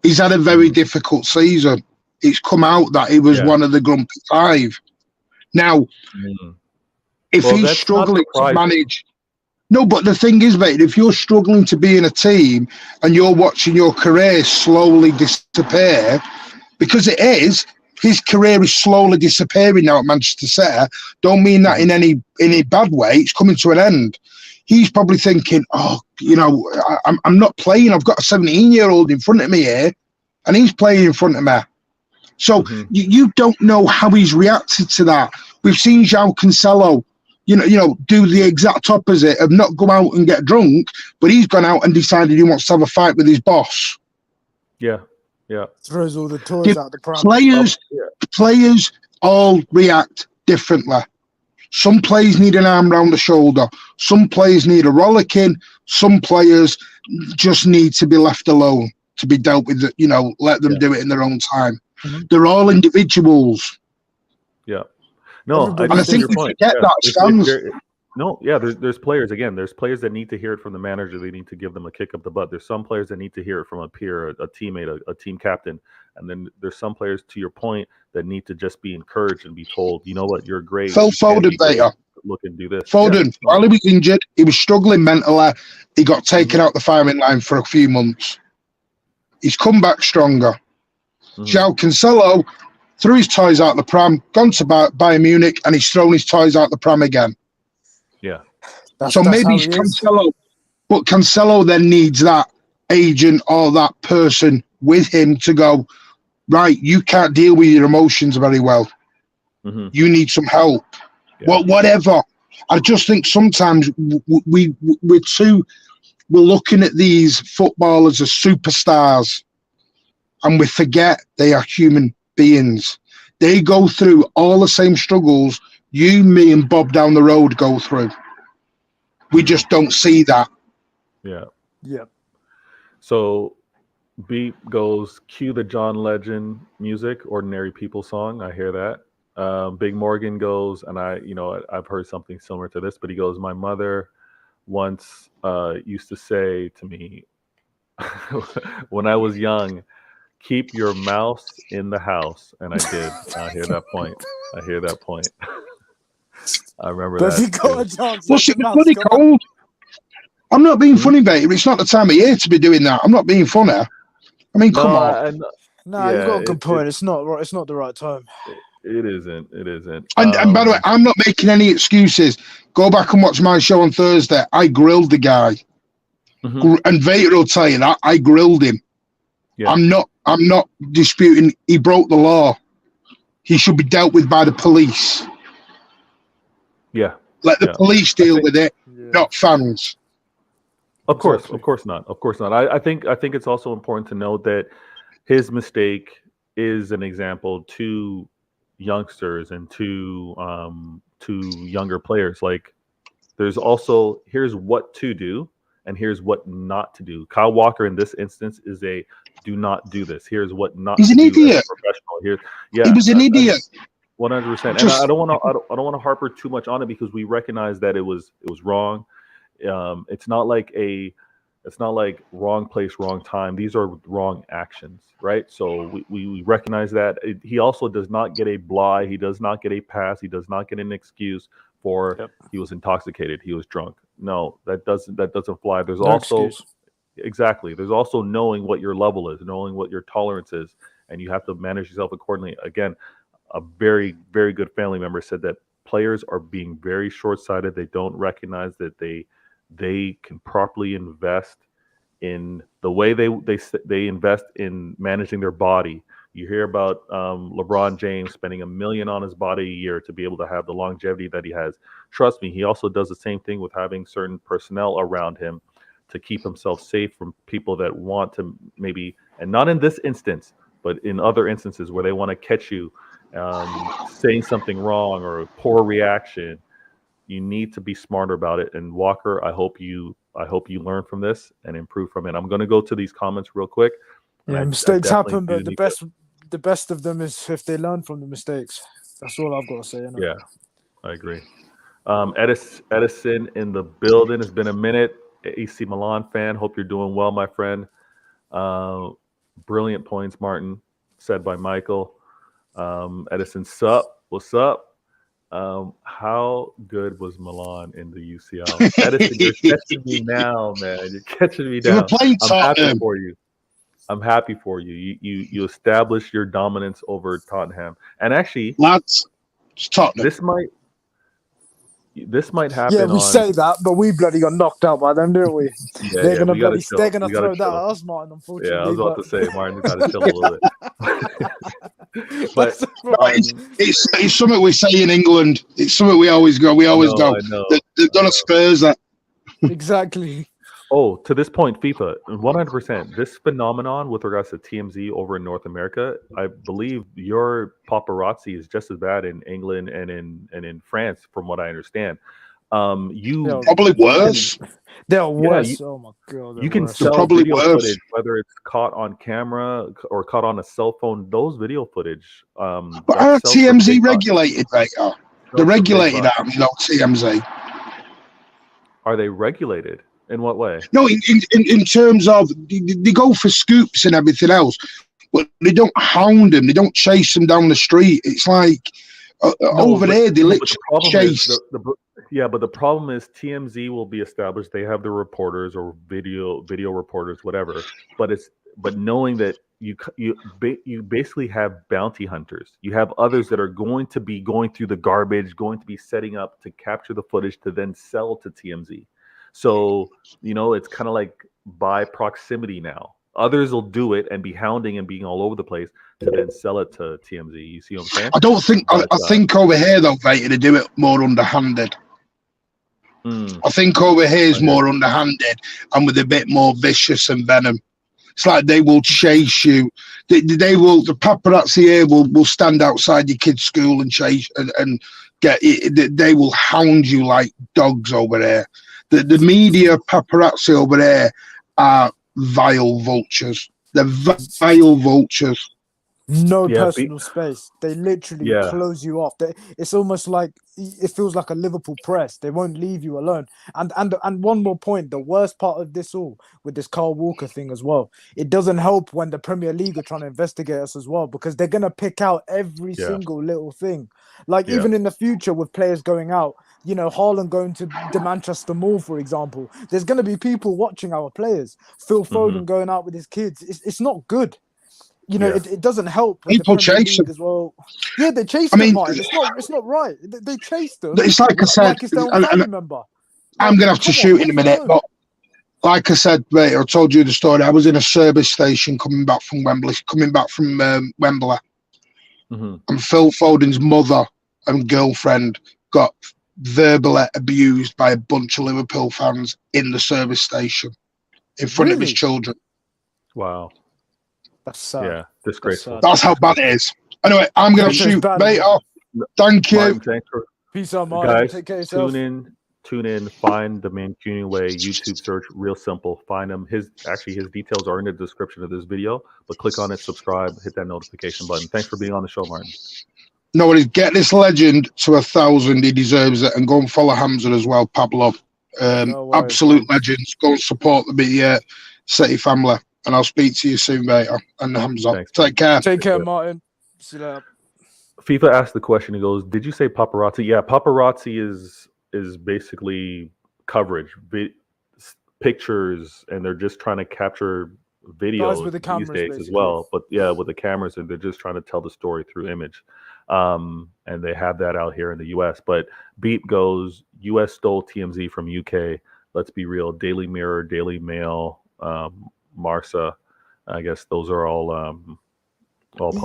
He's had a very difficult season. It's come out that he was one of the grumpy five. Now, if he's struggling to manage, no, but the thing is, mate, if you're struggling to be in a team and you're watching your career slowly disappear, because it is, his career is slowly disappearing now at Manchester City. Don't mean that in any bad way. It's coming to an end. He's probably thinking, oh, I'm not playing. I've got a 17-year-old in front of me here, and he's playing in front of me. So you don't know how he's reacted to that. We've seen João Cancelo, do the exact opposite of not go out and get drunk, but he's gone out and decided he wants to have a fight with his boss. Yeah. Throws all the toys out the pram. Players all react differently. Some players need an arm round the shoulder. Some players need a rollicking. Some players just need to be left alone, to be dealt with, let them do it in their own time. They're all individuals. Yeah. No, and I think we forget that stands. There's players, again, there's players that need to hear it from the manager. They need to give them a kick up the butt. There's some players that need to hear it from a peer, a teammate, a team captain. And then there's some players, to your point, that need to just be encouraged and be told, you know what, you're great. Phil Foden, Baker. Look and do this. Foden, while he was injured, he was struggling mentally. He got taken out the firing line for a few months. He's come back stronger. João Cancelo threw his toys out the pram, gone to Bayern Munich, and he's thrown his toys out the pram again. Yeah. So maybe it's Cancelo, but Cancelo then needs that agent or that person with him to go, right, you can't deal with your emotions very well. You need some help. Well, whatever. I just think sometimes we're looking at these footballers as superstars, and we forget they are human beings. They go through all the same struggles you, me, and Bob down the road go through. We just don't see that. Yeah. So beat goes, cue the John Legend music, Ordinary People song. I hear that. Big Morgan goes, and I've heard something similar to this, but he goes, my mother once used to say to me when I was young, keep your mouse in the house. And I did. I hear that point. I remember that. Well, shit, it's bloody cold. I'm not being funny, mate. It's not the time of year to be doing that. I'm not being funny. I mean, come on. No, you've got a good point. It's not right. It's not the right time. It isn't. And by the way, I'm not making any excuses. Go back and watch my show on Thursday. I grilled the guy. And Vader will tell you that. I grilled him. Yeah. I'm not disputing he broke the law. He should be dealt with by the police. Yeah. Let the police deal with it, not fans. Of course not. I think it's also important to note that his mistake is an example to youngsters and to younger players. Like, there's also, here's what to do and here's what not to do. Kyle Walker in this instance is a do not do this. Here's what not He's to an do idiot. as a professional. He was an idiot. 100%. And I don't want to harper too much on it because we recognize that it was wrong. It's not like wrong place, wrong time. These are wrong actions, right? So we recognize that. He also does not get a bly. He does not get a pass. He does not get an excuse for he was intoxicated. He was drunk. No, that doesn't fly. There's also there's also knowing what your level is, knowing what your tolerance is, and you have to manage yourself accordingly. Again, a very, very good family member said that players are being very short-sighted. They don't recognize that they can properly invest in the way they invest in managing their body. You hear about LeBron James spending $1 million on his body a year to be able to have the longevity that he has. Trust me, he also does the same thing with having certain personnel around him to keep himself safe from people that want to maybe, and not in this instance, but in other instances where they want to catch you saying something wrong or a poor reaction. You need to be smarter about it. And Walker, I hope you learn from this and improve from it. I'm going to go to these comments real quick. Yeah, mistakes happen, but the best of them is if they learn from the mistakes. That's all I've got to say. You know? Yeah, I agree. Edison in the building. It's been a minute. AC Milan fan. Hope you're doing well, my friend. Brilliant points, Martin, said by Michael. Edison, sup? What's up? How good was Milan in the UCL? Edison, you're catching me now, man. You're catching me They were now. playing I'm happy Tottenham. for you. I'm happy for you. You established your dominance over Tottenham, and actually, Lads, it's Tottenham. this might happen. Yeah, we say that, but we bloody got knocked out by them, didn't we? Yeah, they're gonna we they're gonna we gotta throw that at chill. us, Martin. Unfortunately, Yeah, I was about but... to say, Martin, got to chill a little bit. But It's something we say in England. It's something we always go. We always go. I know. They've done a Spurs that. Exactly. Oh, to this point, FIFA, 100%. This phenomenon with regards to TMZ over in North America, I believe your paparazzi is just as bad in England and in France, from what I understand. Probably worse. They're worse. Oh my god. You can worse. sell probably video worse. footage, whether it's caught on camera or caught on a cell phone. Those video footage. But are TMZ regulated, mate? They're regulated, aren't they? TMZ. Are they regulated? In what way? No, in terms of they go for scoops and everything else, but they don't hound them. They don't chase them down the street. It's like over there they literally chase. But the problem is TMZ will be established. They have the reporters or video reporters, whatever. But knowing that you basically have bounty hunters. You have others that are going to be going through the garbage, going to be setting up to capture the footage to then sell to TMZ. So, it's kind of like by proximity now. Others will do it and be hounding and being all over the place to then sell it to TMZ. You see what I'm saying? I don't think. I think over here though, Vader, they do it more underhanded. I think over here is more underhanded and with a bit more vicious and venom. It's like they will chase you. They will. The paparazzi here will stand outside your kid's school and chase and get it. They will hound you like dogs over there. The media paparazzi over there are vile vultures. They're vile vultures. No personal space. They literally close you off. It's almost like it feels like a Liverpool press. They won't leave you alone. And one more point, the worst part of this all with this Carl Walker thing as well, it doesn't help when the Premier League are trying to investigate us as well, because they're gonna pick out every single little thing. Like even in the future with players going out, Haaland going to the Manchester Mall, for example, there's gonna be people watching our players. Phil Foden going out with his kids. It's not good. It doesn't help. People chase them as well. Yeah, they chase them. Martin. It's not right. They chase them. It's like I said, it's their own family member. I'm gonna have to shoot in a minute, but like I said, mate, I told you the story. I was in a service station coming back from Wembley, and Phil Foden's mother and girlfriend got verbally abused by a bunch of Liverpool fans in the service station in front of his children. Wow. That's sad. Yeah, disgraceful. That's how bad it is. Anyway, I'm going to shoot, mate. Thank you. Martin, thanks for... Peace out, Martin. Guys, take care of yourself. Tune in, find the Mancunian Way YouTube search, real simple. Find him. His details are in the description of this video, but click on it, subscribe, hit that notification button. Thanks for being on the show, Martin. No worries. Get this legend to 1,000. He deserves it. And go and follow Hamza as well, Pablo. Absolute legends. Go and support the City family. And I'll speak to you soon, mate. And Hamza. Thanks, Take care. Take care, Martin. See you later. FIFA asked the question. He goes, "Did you say paparazzi?" Yeah, paparazzi is basically coverage, pictures, and they're just trying to capture videos with the these days basically. as well. But with the cameras, and they're just trying to tell the story through image. And they have that out here in the U.S. But Beep goes, U.S. stole TMZ from UK. Let's be real. Daily Mirror, Daily Mail, Marsa. I guess those are all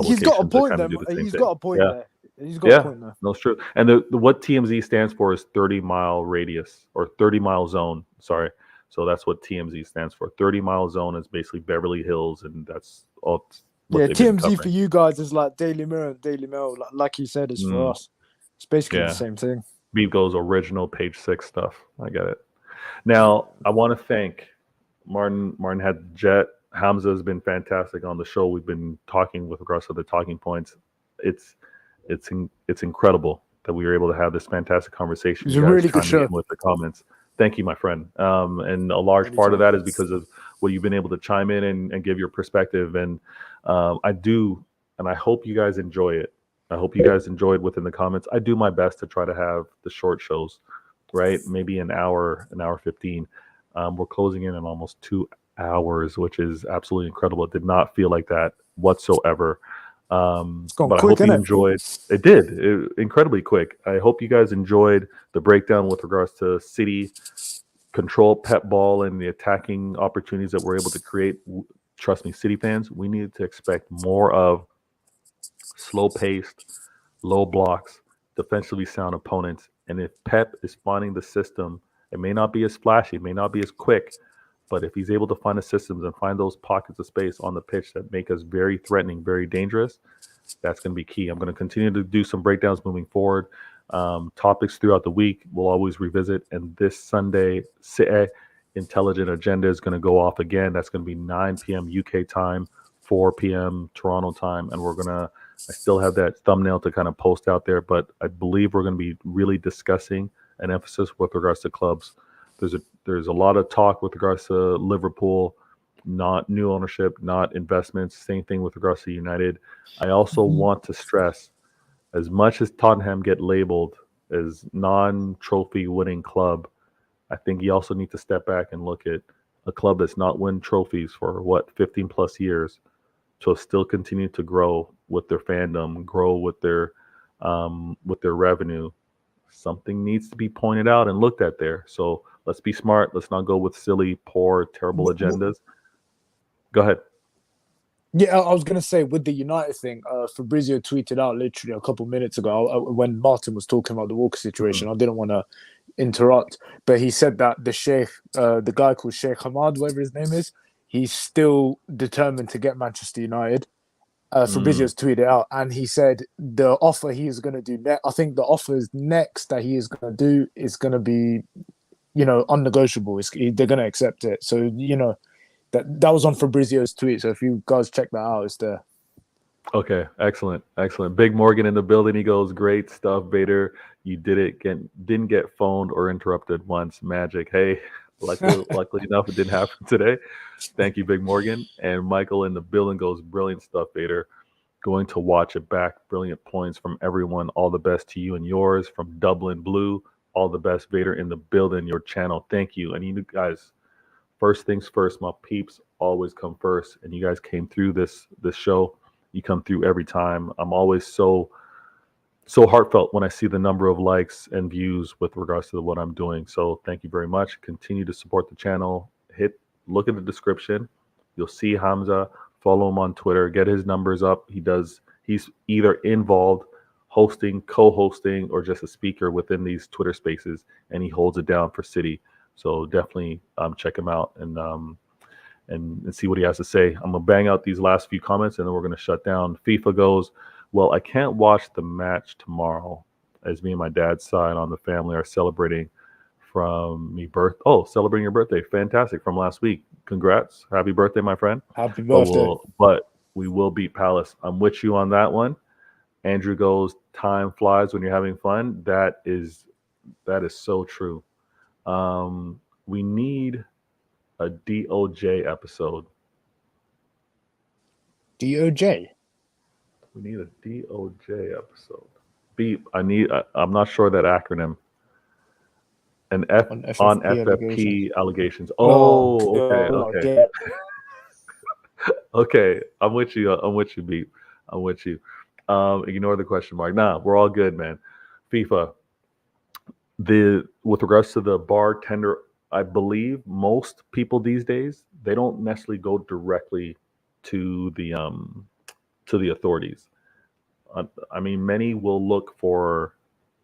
He's got a publications that point kind there. of do the same He's thing. got a point Yeah. there. He's got a Yeah, point there. no, it's true. And the what TMZ stands for is 30-mile radius or 30-mile zone. Sorry. So that's what TMZ stands for. 30-mile zone is basically Beverly Hills, and that's all what Yeah, they've been TMZ for covering. you guys is like Daily Mirror and Daily Mail. Like you said, is for us. It's basically Yeah. the same thing. Beat goes original page 6 stuff. I get it. Now, I want to thank Martin. Martin had Jet. Hamza has been fantastic on the show. We've been talking with regards to the talking points. It's incredible that we were able to have this fantastic conversation. It's You a guys really good chiming show. in with the comments. Thank you, my friend. And a large part of that is because of what you've been able to chime in and give your perspective. And I do, and I hope you guys enjoy it. I hope you guys enjoyed within the comments. I do my best to try to have the short shows, right? Maybe an hour 15. We're closing in on almost 2 hours, which is absolutely incredible. It did not feel like that whatsoever. gone But I quick, hope you innit? enjoyed. It did incredibly quick. I hope you guys enjoyed the breakdown with regards to City control, pep ball, and the attacking opportunities that we're able to create. Trust me, City fans, we need to expect more of slow-paced, low blocks, defensively sound opponents. And if Pep is finding the system, it may not be as flashy, it may not be as quick, but if he's able to find the systems and find those pockets of space on the pitch that make us very threatening, very dangerous, that's going to be key. I'm going to continue to do some breakdowns moving forward. Topics throughout the week we'll always revisit. And this Sunday, Intelligent Agenda is going to go off again. That's going to be 9 p.m. UK time, 4 p.m. Toronto time. And I still have that thumbnail to kind of post out there, but I believe we're going to be really discussing an emphasis with regards to clubs. There's a lot of talk with regards to Liverpool, not new ownership, not investments. Same thing with regards to United. I also want to stress, as much as Tottenham get labeled as non-trophy winning club, I think you also need to step back and look at a club that's not win trophies for 15 plus years, to still continue to grow with their fandom, grow with their revenue. Something needs to be pointed out and looked at there. So let's be smart. Let's not go with silly, poor, terrible agendas. Go ahead. Yeah, I was going to say with the United thing, Fabrizio tweeted out literally a couple minutes ago when Martin was talking about the Walker situation. I didn't want to interrupt, but he said that the Sheikh, the guy called Sheikh Hamad, whatever his name is, he's still determined to get Manchester United. Fabrizio's tweeted out, and he said the offer he is going to do next. I think the offers next that he is going to do is going to be, unnegotiable. They're going to accept it. So that was on Fabrizio's tweet. So if you guys check that out, it's there. Okay, excellent. Big Morgan in the building. He goes, great stuff, Bader. You did it. Didn't get phoned or interrupted once. Magic. Hey, luckily enough, it didn't happen today. Thank you, Big Morgan. And Michael in the building goes, brilliant stuff, Bader. Going to watch it back. Brilliant points from everyone. All the best to you and yours. From Dublin Blue, all the best, Vader, in the building. Your channel. Thank you. And you guys, first things first, my peeps always come first. And you guys came through this show. You come through every time. I'm always so heartfelt when I see the number of likes and views with regards to what I'm doing. So thank you very much. Continue to support the channel. Look at the description. You'll see Hamza. Follow him on Twitter. Get his numbers up. He's either involved, hosting, co-hosting, or just a speaker within these Twitter spaces, and he holds it down for City. So definitely check him out and see what he has to say. I'm gonna bang out these last few comments, and then we're gonna shut down. FIFA goes, well, I can't watch the match tomorrow, as me and my dad's side on the family are celebrating celebrating your birthday. Fantastic, from last week. Congrats. Happy birthday, my friend. Happy birthday. But we will beat Palace. I'm with you on that one. Andrew goes, time flies when you're having fun. That is so true. We need a DOJ episode. DOJ? We need a DOJ episode. Beep. I'm not sure that acronym. On FFP allegations. Oh, okay. Okay. I'm with you, Beep. I'm with you. Ignore the question mark. Nah, we're all good, man. FIFA. With regards to the bartender I believe most people these days, they don't necessarily go directly to the authorities. I mean, many will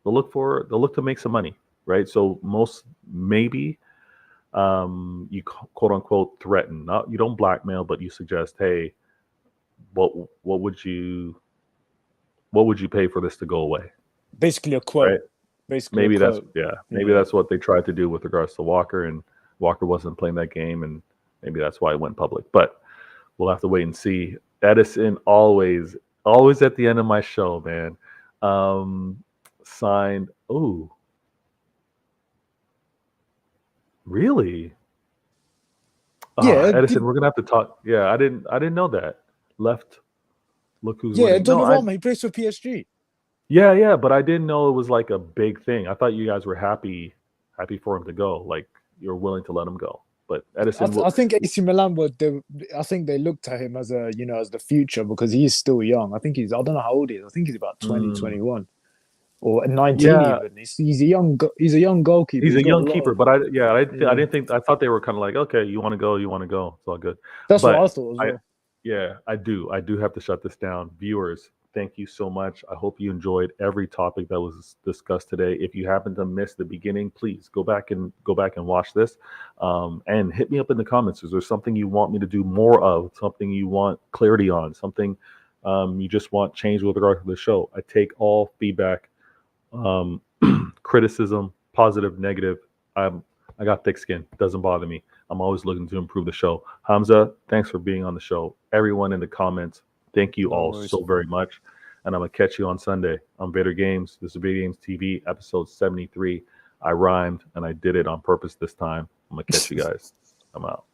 they'll look to make some money, right? So most maybe you quote unquote threaten, not you don't blackmail, but you suggest, hey, what what would you what would you pay for this to go away, Basically a quote. right? Basically a Maybe that's quote. maybe Yeah. that's what they tried to do with regards to Walker, and Walker wasn't playing that game, and maybe that's why it went public. But we'll have to wait and see. Edison always at the end of my show, man. Signed. Oh, really? Yeah, Edison, we're gonna have to talk. Yeah, I didn't know that. Left. Look who's yeah, winning. No, Donnarumma, he plays for PSG. yeah, but I didn't know it was like a big thing. I thought you guys were happy for him to go. Like you're willing to let him go. But Edison will. I think AC Milan I think they looked at him as a as the future because he's still young. I think I don't know how old he is. I think he's about 20, Mm, 21 or 19 yeah, even. He's a young goalkeeper. he's He's a got a young lot keeper, of but I yeah. didn't think I thought they were kind of like, okay, you want to go, you want to go. It's all good. That's what I But thought as I well. yeah, I do have to shut this down. Viewers, thank you so much. I hope you enjoyed every topic that was discussed today. If you happen to miss the beginning, please go back and watch this, and hit me up in the comments. Is there something you want me to do more of? Something you want clarity on? Something you just want change with regard to the show? I take all feedback, um, criticism, positive, negative. I got thick skin. Doesn't bother me. I'm always looking to improve the show. Hamza, thanks for being on the show. Everyone in the comments, thank you No all worries. so very much. And I'm going to catch you on Sunday on Vader Games. This is Vader Games TV, episode 73. I rhymed and I did it on purpose this time. I'm going to catch you guys. I'm out.